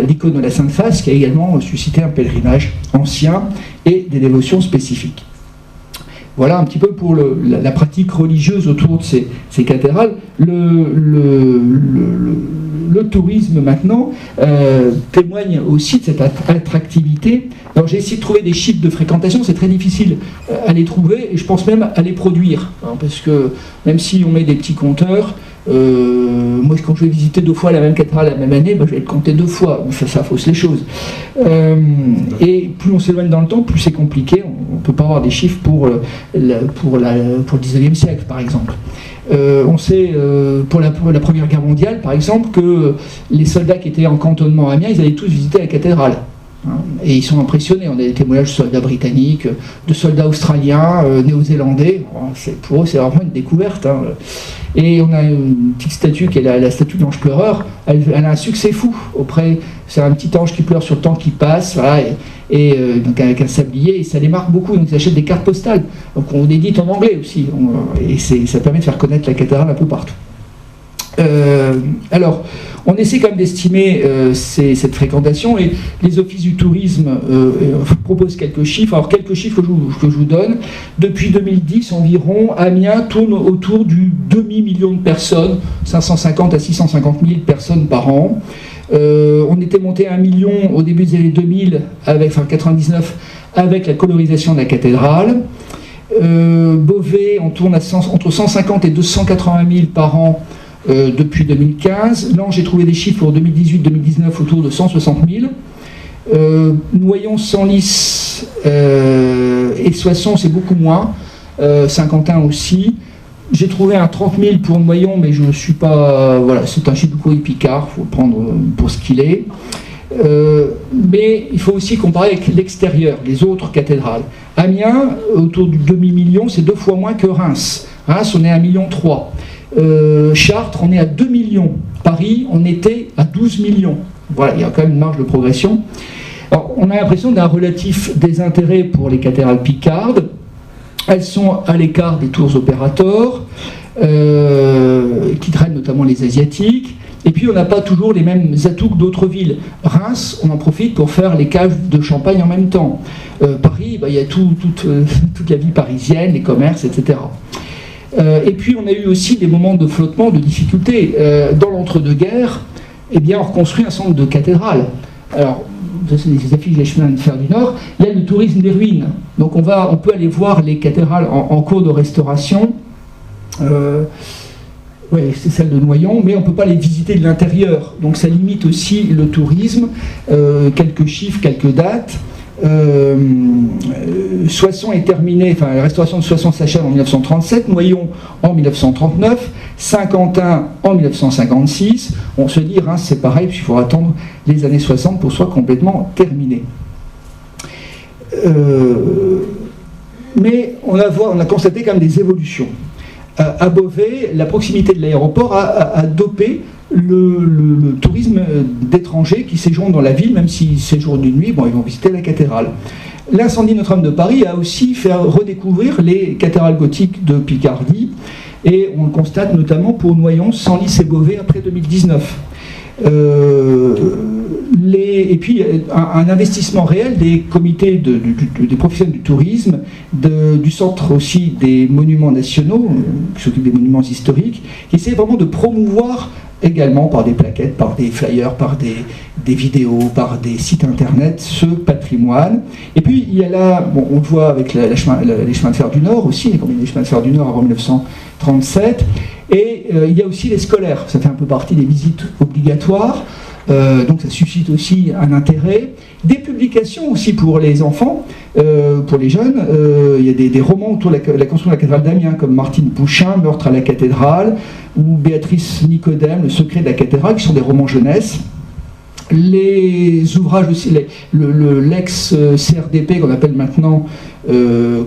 l'icône de la Sainte Face qui a également suscité un pèlerinage ancien et des dévotions spécifiques. Voilà un petit peu pour la pratique religieuse autour de ces cathédrales. Le tourisme maintenant témoigne aussi de cette attractivité. Alors j'ai essayé de trouver des chiffres de fréquentation, c'est très difficile à les trouver et je pense même à les produire. Hein, parce que même si on met des petits compteurs, moi quand je vais visiter 2 fois la même cathédrale la même année, je vais le compter 2 fois, ça fausse les choses. Et plus on s'éloigne dans le temps, plus c'est compliqué, on ne peut pas avoir des chiffres pour le 19e siècle par exemple. On sait pour la Première Guerre mondiale par exemple que les soldats qui étaient en cantonnement à Amiens, ils allaient tous visiter la cathédrale. Et ils sont impressionnés. On a des témoignages de soldats britanniques, de soldats australiens, néo-zélandais. Pour eux, c'est vraiment une découverte. Hein. Et on a une petite statue qui est la statue de l'ange pleureur. Elle a un succès fou auprès. C'est un petit ange qui pleure sur le temps qui passe, voilà, et donc avec un sablier, et ça les marque beaucoup. Donc ils achètent des cartes postales. Donc on édite en anglais aussi. Et ça permet de faire connaître la cathédrale un peu partout. Alors, on essaie quand même d'estimer cette fréquentation et les offices du tourisme proposent quelques chiffres. Alors, quelques chiffres que je vous donne. Depuis 2010 environ, Amiens tourne autour du demi-million de personnes, 550 à 650 000 personnes par an. On était monté à 1 million au début des années 2000, enfin 99, avec la colorisation de la cathédrale. Beauvais, on tourne entre 150 et 280 000 par an depuis 2015. Là, j'ai trouvé des chiffres pour 2018-2019 autour de 160 000. Noyon, Senlis et Soissons, c'est beaucoup moins. Saint-Quentin aussi. J'ai trouvé un 30 000 pour Noyon, mais je ne suis pas... Voilà, c'est un chiffre de courrier Picard, il faut le prendre pour ce qu'il est. Mais il faut aussi comparer avec l'extérieur, les autres cathédrales. Amiens, autour du demi-million, c'est 2 fois moins que Reims. Reims, on est à 1,3 million. Chartres, on est à 2 millions. Paris, on était à 12 millions. Voilà, il y a quand même une marge de progression. Alors, on a l'impression d'un relatif désintérêt pour les cathédrales picardes. Elles sont à l'écart des tours opérateurs, qui traînent notamment les Asiatiques. Et puis on n'a pas toujours les mêmes atouts que d'autres villes. Reims, on en profite pour faire les caves de champagne en même temps. Paris, il y a toute la vie parisienne, les commerces, etc. Et puis on a eu aussi des moments de flottement, de difficultés. Dans l'entre-deux-guerres, eh bien, on reconstruit un centre de cathédrales. Alors, c'est les affiches des chemins de fer du Nord. Il y a le tourisme des ruines. Donc on peut aller voir les cathédrales en cours de restauration. Oui, c'est celle de Noyon, mais on ne peut pas les visiter de l'intérieur. Donc ça limite aussi le tourisme. Quelques chiffres, quelques dates. Soissons est terminée, enfin la restauration de Soissons s'achève en 1937, Noyon en 1939, Saint-Quentin en 1956. On se dit, Reims c'est pareil, puis il faut attendre les années 60 pour que ce soit complètement terminé. Mais on a constaté quand même des évolutions. À Beauvais, la proximité de l'aéroport a dopé le tourisme d'étrangers qui séjournent dans la ville, même s'ils séjournent une nuit, ils vont visiter la cathédrale. L'incendie de Notre-Dame de Paris a aussi fait redécouvrir les cathédrales gothiques de Picardie, et on le constate notamment pour Noyon, Senlis et Beauvais après 2019. Et puis un investissement réel des comités des professionnels du tourisme, du centre aussi des monuments nationaux, qui s'occupe des monuments historiques, qui essaie vraiment de promouvoir également par des plaquettes, par des flyers, par des vidéos, par des sites internet, ce patrimoine. Et puis il y a là, on le voit avec les chemins de fer du Nord aussi, les chemins de fer du Nord avant 1937, et il y a aussi les scolaires, ça fait un peu partie des visites obligatoires. Donc ça suscite aussi un intérêt. Des publications aussi pour les enfants, pour les jeunes. Il y a des romans autour de la construction de la cathédrale d'Amiens, comme Martine Pouchin, Meurtre à la cathédrale, ou Béatrice Nicodème, Le secret de la cathédrale, qui sont des romans jeunesse. Les ouvrages aussi, l'ex-CRDP qu'on appelle maintenant le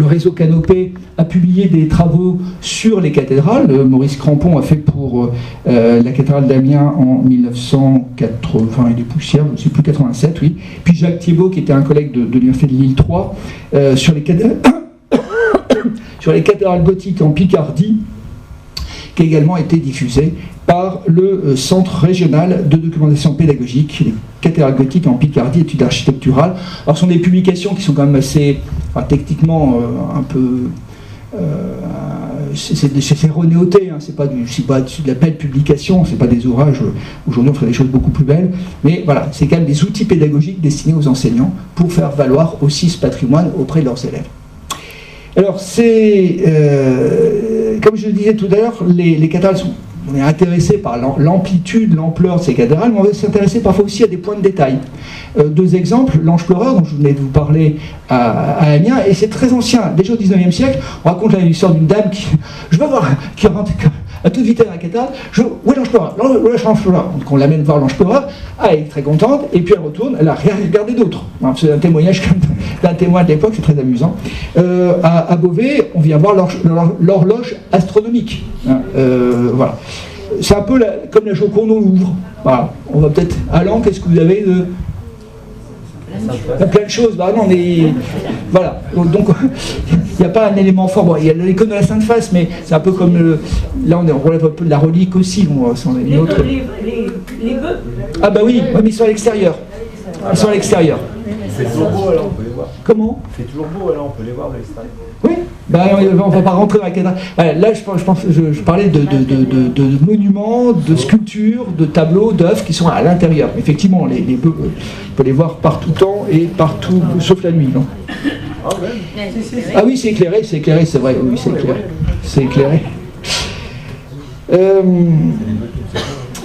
réseau Canopé, a publié des travaux sur les cathédrales. Maurice Crampon a fait pour la cathédrale d'Amiens en 1980 et des poussières, je ne sais plus, 87, oui. Puis Jacques Thiebaud, qui était un collègue de l'Université de Lille 3, sur les cathédrales gothiques en Picardie, qui a également été diffusé par le Centre régional de documentation pédagogique, les cathédrales gothiques en Picardie, études architecturales. Alors ce sont des publications qui sont quand même assez, techniquement un peu... c'est renéoté, c'est pas de la belle publication, c'est pas des ouvrages, aujourd'hui on ferait des choses beaucoup plus belles, mais voilà, c'est quand même des outils pédagogiques destinés aux enseignants pour faire valoir aussi ce patrimoine auprès de leurs élèves. Alors c'est, comme je le disais tout à l'heure, les cathédrales sont... On est intéressé par l'amplitude, l'ampleur de ces cathédrales, mais on va s'intéresser parfois aussi à des points de détail. Deux exemples, l'Ange pleureur, dont je venais de vous parler à Amiens, et c'est très ancien, déjà au 19e siècle, on raconte l'histoire d'une dame qui rentre à toute vitesse à la cathédrale, où est l'Ange pleureur? L'Ange pleureur. Donc on l'amène voir l'Ange pleureur, elle est très contente, et puis elle retourne, elle n'a rien regardé d'autre. C'est un témoignage d'un témoin de l'époque, c'est très amusant. À Beauvais, on vient voir l'horloge astronomique. Voilà. C'est un peu comme la Joconde au Louvre. Voilà. On va peut-être... Alain, qu'est-ce que vous avez de... Il y a plein de choses. Non, mais... Voilà. Donc, il n'y a pas un élément fort. Bon, il y a l'icône de la Sainte Face, mais c'est un peu comme... Là, on relève un peu de la relique aussi. Les bœufs. Ah bah oui, mais ils sont à l'extérieur. Ils sont à l'extérieur. C'est toujours beau, alors on peut les voir. Comment? C'est toujours beau, alors on peut les voir de l'extérieur. Oui, on ne va pas rentrer dans la cathédrale. Là, je parlais de monuments, de sculptures, de tableaux, d'œuvres qui sont à l'intérieur. Effectivement, on peut les voir partout temps et partout, sauf la nuit. Non, ah oui, c'est éclairé, c'est vrai. Oui, c'est éclairé.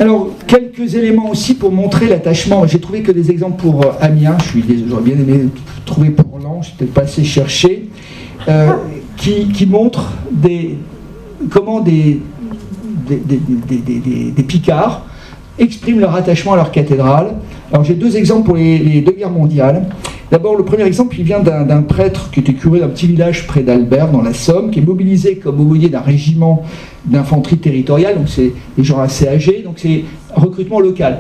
Alors, quelques éléments aussi pour montrer l'attachement. J'ai trouvé que des exemples pour Amiens, j'aurais bien aimé trouver pour Lens, je n'étais pas assez cherché, qui montrent comment des Picards expriment leur attachement à leur cathédrale. Alors j'ai deux exemples pour les deux guerres mondiales. D'abord, le premier exemple, il vient d'un prêtre qui était curé d'un petit village près d'Albert, dans la Somme, qui est mobilisé comme aumônier d'un régiment d'infanterie territoriale, donc c'est des gens assez âgés, donc c'est un recrutement local,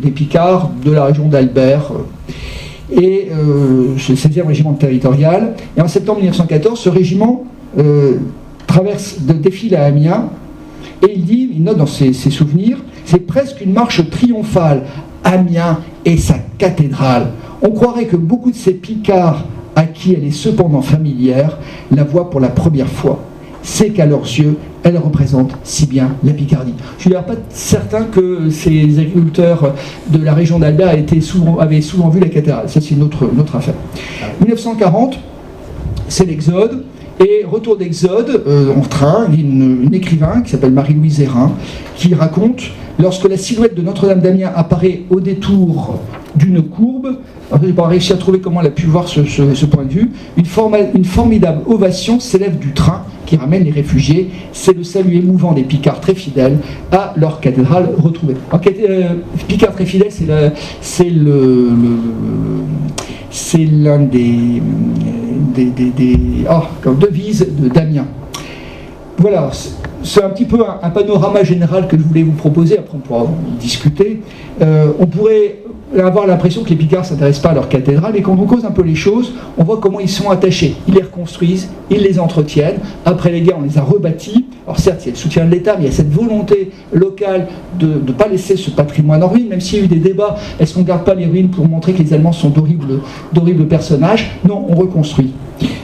des Picards de la région d'Albert, et c'est le 16e régiment territorial. Et en septembre 1914, ce régiment défile à Amiens, Et il note dans ses souvenirs, c'est presque une marche triomphale. Amiens et sa cathédrale. On croirait que beaucoup de ces Picards, à qui elle est cependant familière, la voient pour la première fois. C'est qu'à leurs yeux, elle représente si bien la Picardie. Je ne suis pas certain que ces agriculteurs de la région d'Alba avaient souvent vu la cathédrale. Ça, c'est une autre affaire. 1940, c'est l'Exode. Et retour d'Exode, en train, il y a une écrivain qui s'appelle Marie-Louise Hérin, qui raconte, lorsque la silhouette de Notre-Dame d'Amiens apparaît au détour d'une courbe, je n'ai pas réussi à trouver comment elle a pu voir ce point de vue, une formidable ovation s'élève du train qui ramène les réfugiés. C'est le salut émouvant des Picards très fidèles à leur cathédrale retrouvée. Picards très fidèles, c'est l'un des devises d'Amiens. Voilà, c'est un petit peu un panorama général que je voulais vous proposer, après on pourra en discuter. On pourrait avoir l'impression que les Picards ne s'intéressent pas à leur cathédrale, mais quand on cause un peu les choses, on voit comment ils sont attachés. Ils les reconstruisent, ils les entretiennent. Après les guerres, on les a rebâtis. Alors certes, il y a le soutien de l'État, mais il y a cette volonté locale de ne pas laisser ce patrimoine en ruine, même s'il y a eu des débats, est-ce qu'on ne garde pas les ruines pour montrer que les Allemands sont d'horribles personnages? Non, on reconstruit.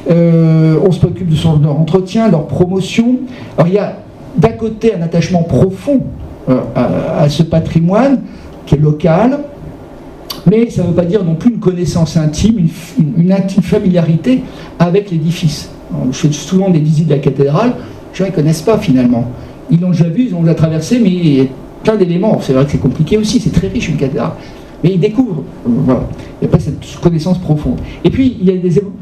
On se préoccupe de leur entretien, leur promotion. Alors il y a d'un côté un attachement profond à ce patrimoine qui est local, mais ça ne veut pas dire non plus une connaissance intime, une intime familiarité avec l'édifice. Je fais souvent des visites de la cathédrale, les gens ne connaissent pas finalement. Ils l'ont déjà vu, ils ont déjà traversé, mais il y a plein d'éléments. C'est vrai que c'est compliqué aussi, c'est très riche une cathédrale. Mais ils découvrent, voilà. Il n'y a pas cette connaissance profonde. Et puis,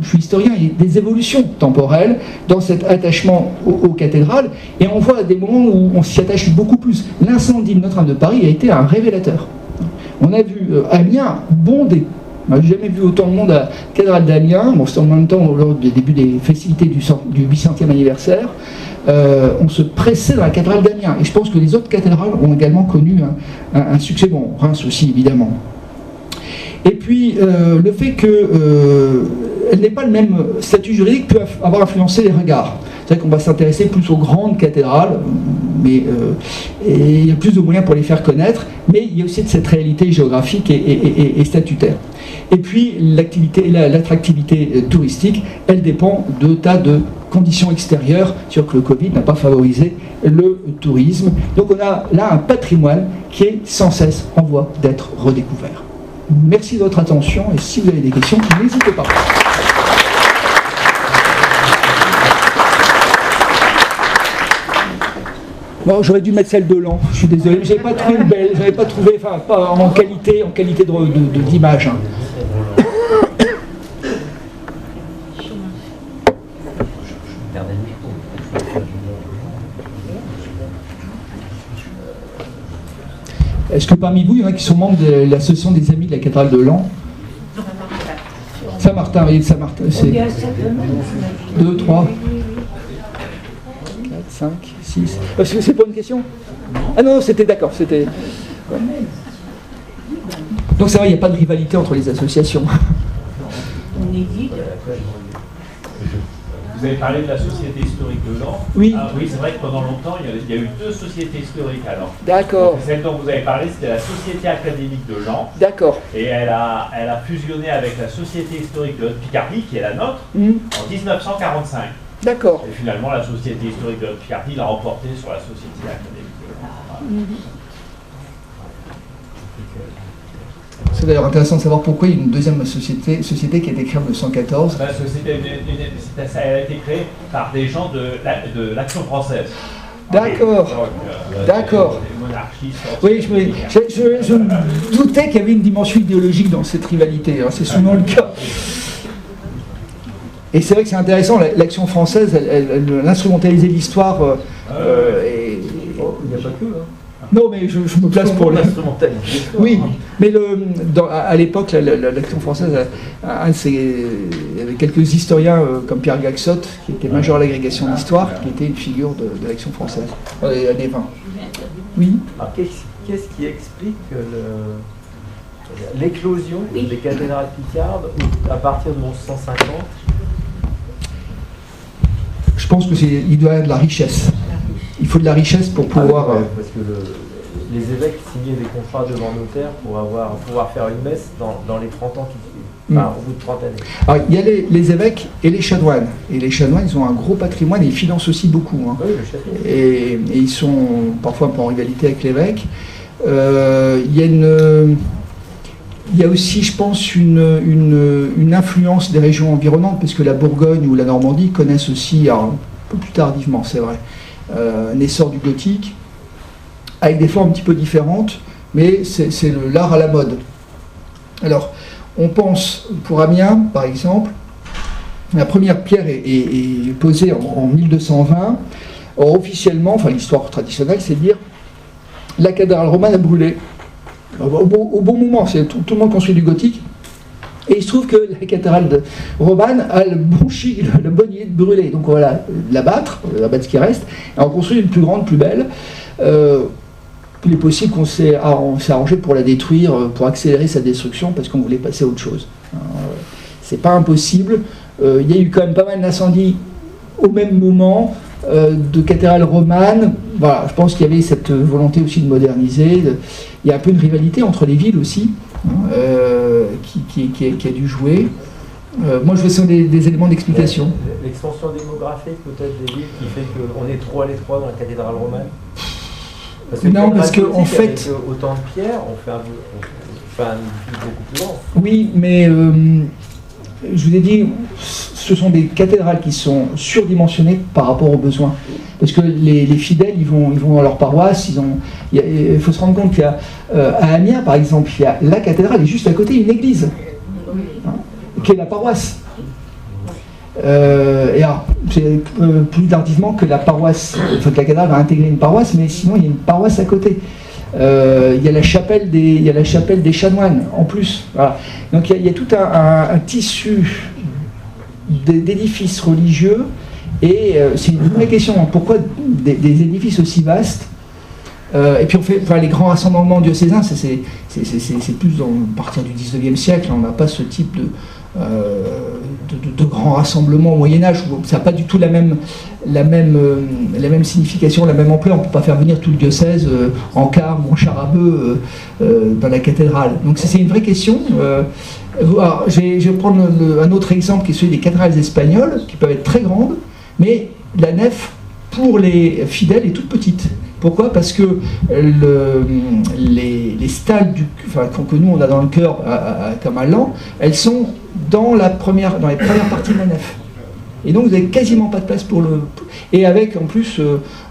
je suis historien, il y a des évolutions temporelles dans cet attachement aux cathédrales, et on voit des moments où on s'y attache beaucoup plus. L'incendie de Notre-Dame de Paris a été un révélateur. On a vu Amiens bondé. On n'a jamais vu autant de monde à la cathédrale d'Amiens. Bon, c'était en même temps lors du début des festivités du 800e anniversaire. On se pressait dans la cathédrale d'Amiens. Et je pense que les autres cathédrales ont également connu un succès. Bon, Reims aussi, évidemment. Et puis, le fait qu'elle n'ait pas le même statut juridique peut avoir influencé les regards. C'est vrai qu'on va s'intéresser plus aux grandes cathédrales, mais et il y a plus de moyens pour les faire connaître, mais il y a aussi de cette réalité géographique et statutaire. Et puis, l'attractivité touristique, elle dépend de tas de conditions extérieures, sur que le Covid n'a pas favorisé le tourisme. Donc on a là un patrimoine qui est sans cesse en voie d'être redécouvert. Merci de votre attention, et si vous avez des questions, n'hésitez pas. Bon, j'aurais dû mettre celle de Laon, je suis désolé, j'avais pas trouvé une belle, j'avais pas trouvé, enfin, pas en qualité d'image. Hein. Est-ce que parmi vous, il y en a qui sont membres de l'association des Amis de la cathédrale de Laon? Saint-Martin, oui, Saint-Martin, c'est 2, 3, 4, 5, 6. C'est pas une question? Ah non, c'était d'accord, c'était... Ouais. Donc c'est vrai, il n'y a pas de rivalité entre les associations. On est guide. Vous avez parlé de la Société historique de Laon. Oui. Ah, oui, c'est vrai que pendant longtemps, il y a eu 2 sociétés historiques à Laon. D'accord. Celle dont vous avez parlé, c'était la Société académique de Laon. D'accord. Et elle a fusionné avec la Société historique de Haute-Picardie, qui est la nôtre, en 1945. D'accord. Et finalement, la Société historique de Haute-Picardie l'a remporté sur la Société académique de Laon. Voilà. C'est d'ailleurs intéressant de savoir pourquoi il y a une deuxième société qui a été créée en 1914. Parce que ça a été créé par des gens de l'Action française. D'accord. D'accord. Oui, je me doutais qu'il y avait une dimension idéologique dans cette rivalité. Hein. C'est souvent le cas. Et c'est vrai que c'est intéressant, l'Action française, elle instrumentalisait l'histoire. Il n'y a pas que, hein. Non, mais je me place pour l'instrumentalisation. Oui, mais à l'époque, l'Action française, il y avait quelques historiens comme Pierre Gaxot, qui était major à l'agrégation d'histoire, qui était une figure de l'Action française, dans les années 20. Oui. Alors, qu'est-ce qui explique l'éclosion des cathédrales picardes à partir de 1150? Je pense qu'il doit y avoir de la richesse. il faut de la richesse pour pouvoir... parce que les évêques signaient des contrats devant notaire pour pouvoir faire une messe dans les 30 ans qui suivent, au bout de 30 années. Alors, il y a les évêques et les chanoines. Et les chanoines, ils ont un gros patrimoine et ils financent aussi beaucoup. Hein. Oui, le château. Et ils sont parfois un peu en rivalité avec l'évêque. Il y a aussi, je pense, une influence des régions environnantes, parce que la Bourgogne ou la Normandie connaissent aussi, alors, un peu plus tardivement, c'est vrai, un essor du gothique, avec des formes un petit peu différentes, mais c'est l'art à la mode. Alors, on pense, pour Amiens, par exemple, la première pierre est posée en 1220. Or, officiellement, enfin l'histoire traditionnelle, c'est de dire la cathédrale romane a brûlé. Au bon moment, tout le monde construit du gothique. Et il se trouve que la cathédrale romane a le bonne idée de brûler. Donc voilà, l'abattre ce qui reste, et on construit une plus grande, plus belle. Il est possible qu'on s'est arrangé pour la détruire, pour accélérer sa destruction, parce qu'on voulait passer à autre chose. C'est pas impossible. Il y a eu quand même pas mal d'incendies au même moment, de cathédrales romanes. Voilà, je pense qu'il y avait cette volonté aussi de moderniser. Il y a un peu une rivalité entre les villes aussi, qui a dû jouer. Moi, je vois ça des éléments d'explication. L'expansion démographique peut-être des villes qui fait qu'on est trop à l'étroit dans la cathédrale romane. Parce qu'en fait, avec autant de pierres, on fait un édifice beaucoup plus grand. Oui, mais je vous ai dit, ce sont des cathédrales qui sont surdimensionnées par rapport aux besoins. Parce que les fidèles, ils vont dans leur paroisse. Il faut se rendre compte qu'il y a à Amiens, par exemple, il y a la cathédrale et juste à côté une église, qui est la paroisse. Et alors, c'est plus tardivement que la paroisse, que la cathédrale va intégrer une paroisse, mais sinon il y a une paroisse à côté. Il y a la chapelle des chanoines en plus. Voilà. Donc il y a tout un tissu d'édifices religieux, et c'est une vraie question. Pourquoi des édifices aussi vastes? Et puis on fait les grands rassemblements diocésains, c'est plus à partir du 19e siècle. On n'a pas ce type de grands rassemblements au Moyen-Âge, où ça n'a pas du tout la même signification, la même ampleur. On ne peut pas faire venir tout le diocèse en carme ou en char à bœuf dans la cathédrale. Donc c'est une vraie question. Alors, je vais prendre un autre exemple qui est celui des cathédrales espagnoles, qui peuvent être très grandes, mais la nef, pour les fidèles, est toute petite. Pourquoi? Parce que les stalles que nous on a dans le chœur comme à Laon, elles sont dans les premières parties de la nef. Et donc vous n'avez quasiment pas de place pour le... Et avec en plus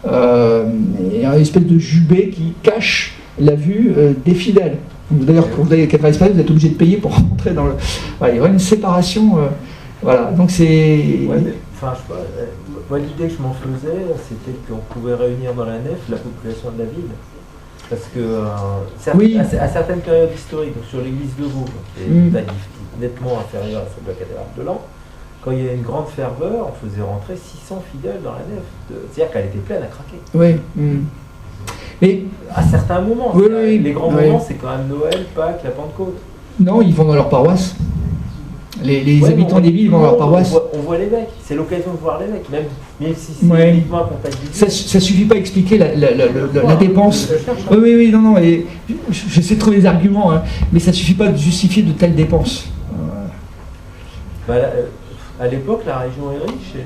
une espèce de jubé qui cache la vue des fidèles. D'ailleurs, quand vous avez les cathédrales espagnoles, vous êtes obligé de payer pour rentrer dans le... Voilà, il y aura une séparation. Voilà, donc c'est... Ouais, mais, je sais pas, moi l'idée que je m'en faisais, c'était qu'on pouvait réunir dans la nef la population de la ville. Parce que oui. à certaines périodes historiques, donc sur l'église de Vaux, qui est nettement inférieure à celle de la cathédrale de Laon, quand il y a une grande ferveur, on faisait rentrer 600 fidèles dans la nef. C'est-à-dire qu'elle était pleine à craquer. Oui. Mais à certains moments, oui, les grands moments, c'est quand même Noël, Pâques, la Pentecôte. Non, ils vont dans leur paroisse. Les habitants des villes vont dans leur paroisse. On voit l'évêque, c'est l'occasion de voir l'évêque, même si c'est uniquement un contact visuel. Ça suffit pas à expliquer la dépense. Oui, non, et j'essaie de trouver des arguments, hein, mais ça suffit pas de justifier de telles dépenses. À l'époque, la région est riche et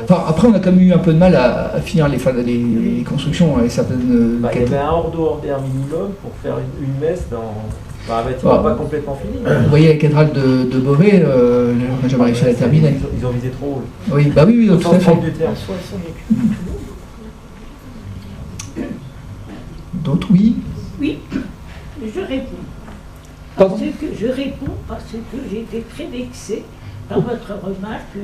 après, on a quand même eu un peu de mal à finir les constructions et certaines. Il y avait un ordo-ordinaire minimum pour faire une messe dans un bâtiment pas complètement fini. Vous voyez la cathédrale de Beauvais, on n'a jamais réussi à la terminer. Ils ont visé trop haut. Oui, tout à fait. D'autres, oui. Oui, je réponds. Pardon ? Je réponds parce que j'ai été très vexée par votre remarque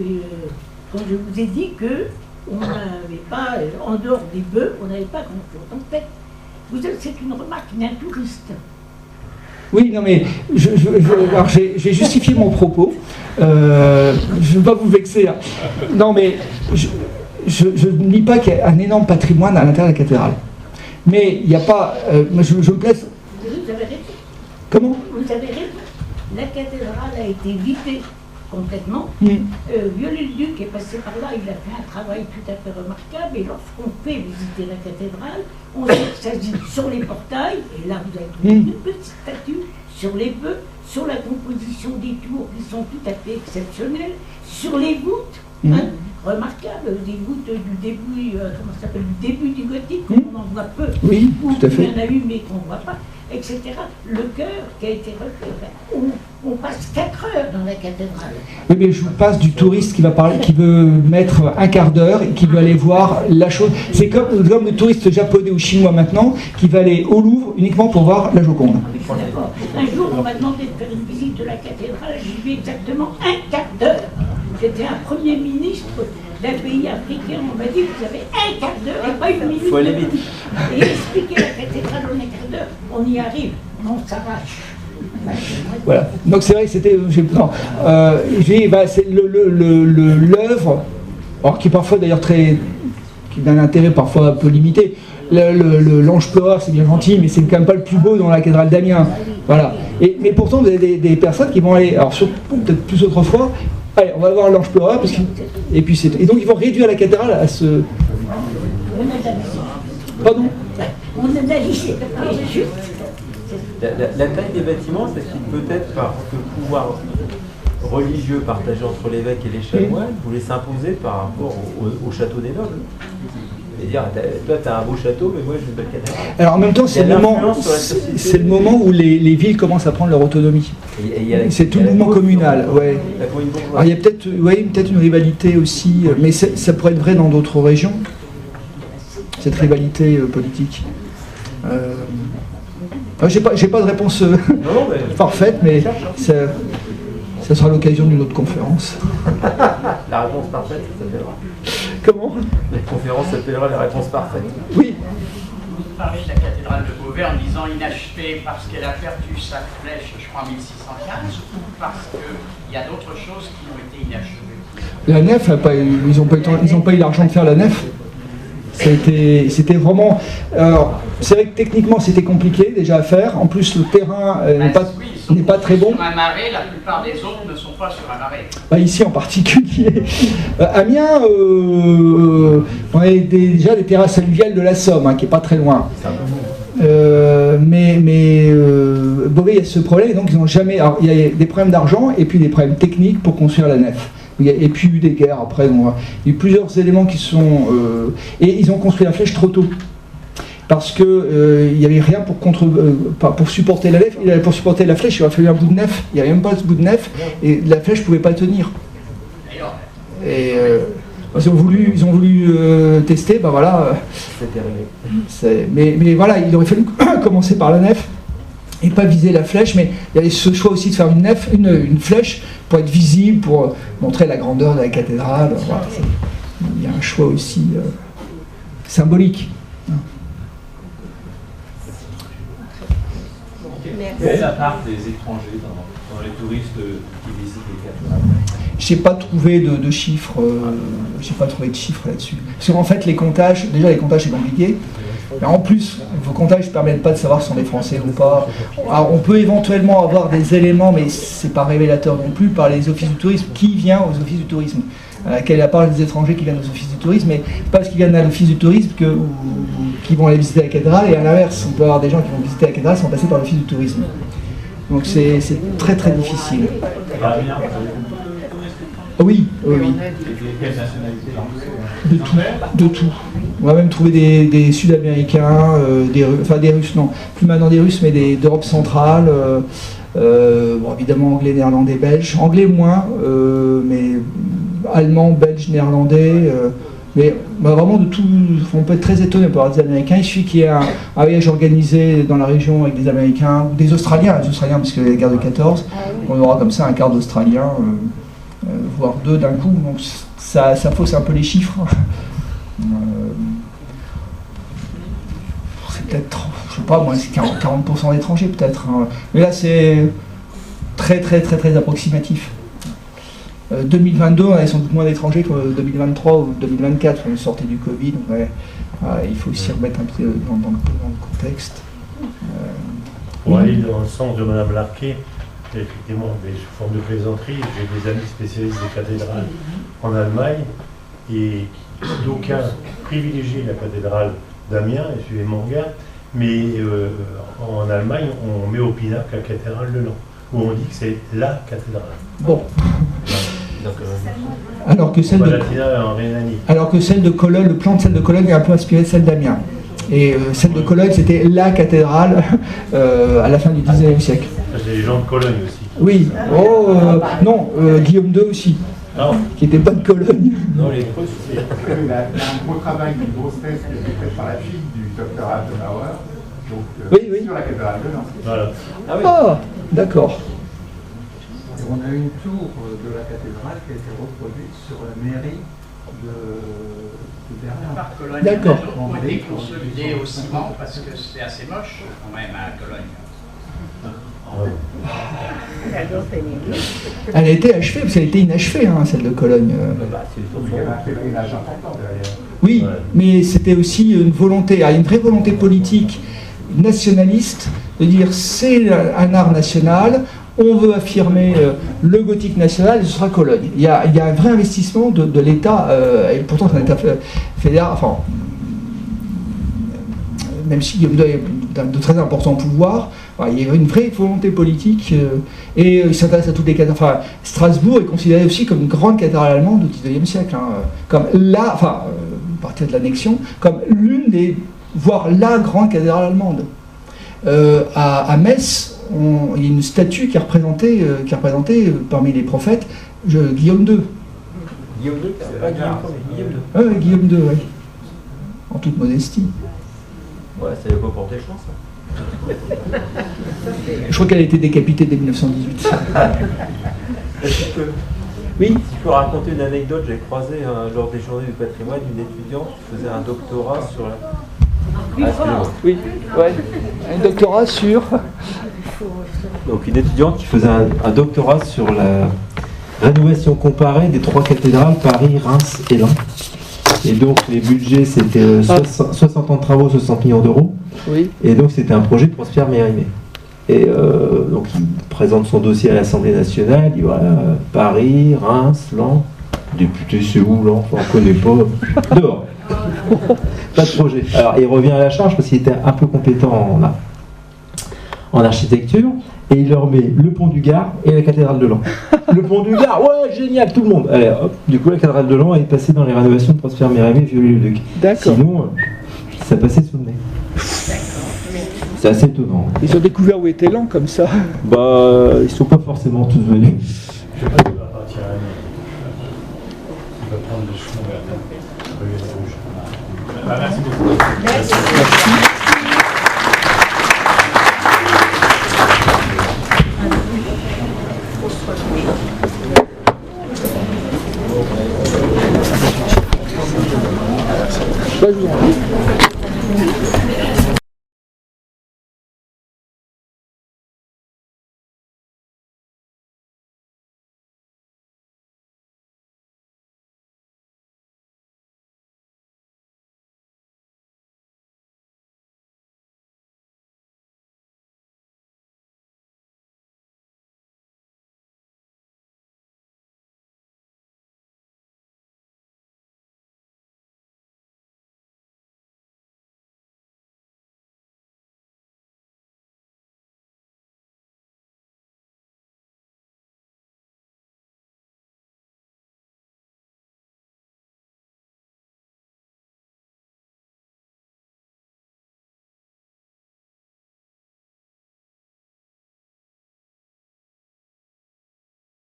quand je vous ai dit qu'on n'avait pas, en dehors des bœufs, on n'avait pas grand-chose. En fait, c'est une remarque d'un touriste. Oui, non mais alors j'ai justifié mon propos. Je ne veux pas vous vexer. Hein. Non mais je ne nie pas qu'il y a un énorme patrimoine à l'intérieur de la cathédrale. Mais il n'y a pas... je me place... Vous avez raison. Comment? Vous avez raison. La cathédrale a été vidée complètement. Viollet-le-Duc est passé par là, il a fait un travail tout à fait remarquable, et lorsqu'on fait visiter la cathédrale, on s'agit sur les portails, et là vous avez trouvé une petite statue, sur les bœufs, sur la composition des tours qui sont tout à fait exceptionnelles, sur les voûtes, remarquables, des voûtes du début, comment ça s'appelle, du début du gothique, on en voit peu. Oui, tout à fait. Il y en a eu, mais qu'on ne voit pas, etc. Le chœur qui a été refait, on passe 4 heures dans la cathédrale. Oui, mais je vous passe du touriste qui va parler, qui veut mettre un quart d'heure et qui veut aller voir la chose. C'est comme le touriste japonais ou chinois maintenant qui va aller au Louvre uniquement pour voir la Joconde. Un jour, on m'a demandé de faire une visite de la cathédrale, j'ai eu exactement un quart d'heure. J'étais un premier ministre d'un pays africain, on m'a dit vous avez un quart d'heure et pas une minute. Il faut aller vite. Et expliquer la cathédrale en un quart d'heure, on y arrive, on s'arrache. Voilà. Donc c'est vrai que c'était. C'est l'œuvre, alors qui est parfois d'ailleurs qui d'un intérêt parfois un peu limité. L'ange pleureur, c'est bien gentil, mais c'est quand même pas le plus beau dans la cathédrale d'Amiens. Voilà. Mais pourtant, vous avez des personnes qui vont aller, alors peut-être plus autrefois, allez, on va voir l'ange pleureur, et puis c'est. Et donc ils vont réduire la cathédrale à ce. Pardon ? On analyse. La taille des bâtiments, c'est qu'il peut-être parce que le pouvoir religieux partagé entre l'évêque et les chanoines voulait s'imposer par rapport au château des nobles. C'est-à-dire, toi, tu as un beau château, mais moi, j'ai une belle cathédrale. Alors en même temps, c'est le moment où les villes commencent à prendre leur autonomie. C'est tout le mouvement communal. Ouais. Alors il y a peut-être une rivalité aussi, mais ça pourrait être vrai dans d'autres régions, cette rivalité politique. J'ai pas de réponse parfaite, mais ça sera l'occasion d'une autre conférence. La réponse parfaite, ça s'appellera. Comment ? La conférence s'appellera la réponse parfaite. Oui. Vous parlez de la cathédrale de Beauvais en disant inachevée parce qu'elle a perdu sa flèche, je crois, en 1615, ou parce qu'il y a d'autres choses qui ont été inachevées. La nef, ils n'ont pas eu l'argent de faire la nef. C'était vraiment. Alors, c'est vrai que techniquement c'était compliqué déjà à faire. En plus, le terrain n'est pas très bon. Sur un marais, la plupart des autres ne sont pas sur un marais. Ici en particulier. Amiens, on a déjà des terrasses alluviales de la Somme, qui n'est pas très loin. Mais Beauvais, il y a ce problème, et donc ils n'ont jamais. Alors, il y a des problèmes d'argent et puis des problèmes techniques pour construire la nef. Et puis il y a eu des guerres après, il y a eu plusieurs éléments qui sont... et ils ont construit la flèche trop tôt. Parce qu'il n'y avait rien pour supporter la nef. Pour supporter la flèche, il aurait fallu un bout de nef. Il n'y avait même pas ce bout de nef, et la flèche ne pouvait pas tenir. Et ils ont voulu tester, ben voilà. Mais voilà, il aurait fallu commencer par la nef. Et pas viser la flèche, mais il y avait ce choix aussi de faire une flèche pour être visible, pour montrer la grandeur de la cathédrale. Voilà, il y a un choix aussi symbolique. Quelle est la part des étrangers dans les touristes qui visitent les cathédrales ? J'ai pas trouvé de chiffres, là-dessus. Parce qu'en fait, les comptages, c'est compliqué. Mais en plus, vos comptages ne permettent pas de savoir si on est français ou pas. Alors, on peut éventuellement avoir des éléments, mais c'est pas révélateur non plus, par les offices du tourisme. Qui vient aux offices du tourisme ? Quelle est la part des étrangers qui viennent aux offices du tourisme, mais pas parce qu'ils viennent à l'office du tourisme qu'ils vont aller visiter la cathédrale, et à l'inverse, on peut avoir des gens qui vont visiter la cathédrale sans passer par l'office du tourisme. Donc c'est très très difficile. Oui. De tout. On va même trouver des Sud-Américains, des Russes, non, plus maintenant des Russes, mais d'Europe centrale. Bon, évidemment anglais, néerlandais, belge. Anglais moins, mais allemand, belge, néerlandais. Mais vraiment de tout. On peut être très étonné par des Américains. Il suffit qu'il y ait un voyage organisé dans la région avec des Américains ou des Australiens, parce que la guerre de 14, on aura comme ça un quart d'Australiens. Voire 2 d'un coup, donc ça fausse un peu les chiffres. C'est peut-être, je sais pas moi, c'est 40% d'étrangers peut-être. Mais là c'est très très très très approximatif. 2022, on avait sans doute moins d'étrangers que 2023 ou 2024, on sortait du Covid, donc il faut aussi remettre un peu dans le contexte. Pour aller dans le sens de Mme Larquet, effectivement, mais sous forme de plaisanterie, j'ai des amis spécialistes des cathédrales en Allemagne, et d'aucuns privilégient la cathédrale d'Amiens, et suivez mon regard, mais en Allemagne, on met au pinacle la cathédrale de Laon, où on dit que c'est la cathédrale. Bon. Donc, Alors que celle en Rhénanie. Alors que celle de Cologne, le plan de celle de Cologne est un peu inspiré de celle d'Amiens. Et celle de Cologne, c'était la cathédrale à la fin du XIXe siècle. C'est les gens de Cologne aussi. Oui. Non, Guillaume II aussi. Non. Qui n'était pas de Cologne. Non, les Russes, Il y a un gros travail, une grosse thèse qui a été faite par la fille du docteur Adenauer, donc sur la cathédrale de Laon. Voilà. Ah oui. Ah, d'accord. Et on a une tour de la cathédrale qui a été reproduite sur la mairie de Berlin. Par Cologne, D'accord. on a été consolidé au ciment parce que c'était assez moche quand même à Cologne. Elle a été achevée, parce qu'elle était inachevée, hein, celle de Cologne. Il y avait un pèlerinage important derrière. Oui, mais c'était aussi une volonté, une vraie volonté politique nationaliste, de dire c'est un art national, on veut affirmer le gothique national, et ce sera Cologne. Il y a un vrai investissement de l'État, et pourtant c'est un État fédéral, enfin, même s'il y a de très importants pouvoirs, il y a une vraie volonté politique, et il s'intéresse à toutes les cathédrales. Enfin, Strasbourg est considéré aussi comme une grande cathédrale allemande du XIXe siècle, comme à partir de l'annexion, comme l'une des, voire la grande cathédrale allemande. À Metz, il y a une statue qui est représentée parmi les prophètes, Guillaume II. Guillaume II, c'est pas Guillaume Ier, Guillaume II. Oui, Guillaume II, oui. En toute modestie. Ouais, ça n'avait pas porté chance. Je crois qu'elle a été décapitée dès 1918. Est-ce que, Oui. si je peux raconter une anecdote, j'ai croisé lors des journées du patrimoine une étudiante qui faisait un doctorat sur la... Oui, ouais. Un doctorat sur. Donc une étudiante qui faisait un doctorat sur la rénovation comparée des trois cathédrales, Paris, Reims et Laon. Et donc les budgets c'était 60 ans de travaux, 60 millions d'euros. Oui. Et donc c'était un projet de Prosper Mérimée. Et donc il présente son dossier à l'Assemblée nationale, il dit voilà, Paris, Reims, Laon. Député c'est où Laon? Enfin, on connaît pas. Dehors. Pas de projet. Alors il revient à la charge parce qu'il était un peu compétent en architecture. Et il leur met le pont du Gard et la cathédrale de Laon. Le pont du Gard, ouais, génial, tout le monde. Allez, hop. Du coup, la cathédrale de Laon est passée dans les rénovations de Prosper Mérimée et Viollet-le-Duc. D'accord. Sinon, ça passait sous le nez. C'est assez étonnant. Ils ont découvert où était Laon comme ça. Bah, ils sont pas forcément tous venus. Je sais pas s'il va partir à Amiens. Il va prendre le chemin vers la rue Rouge. Merci beaucoup. Merci. Je vous en prie.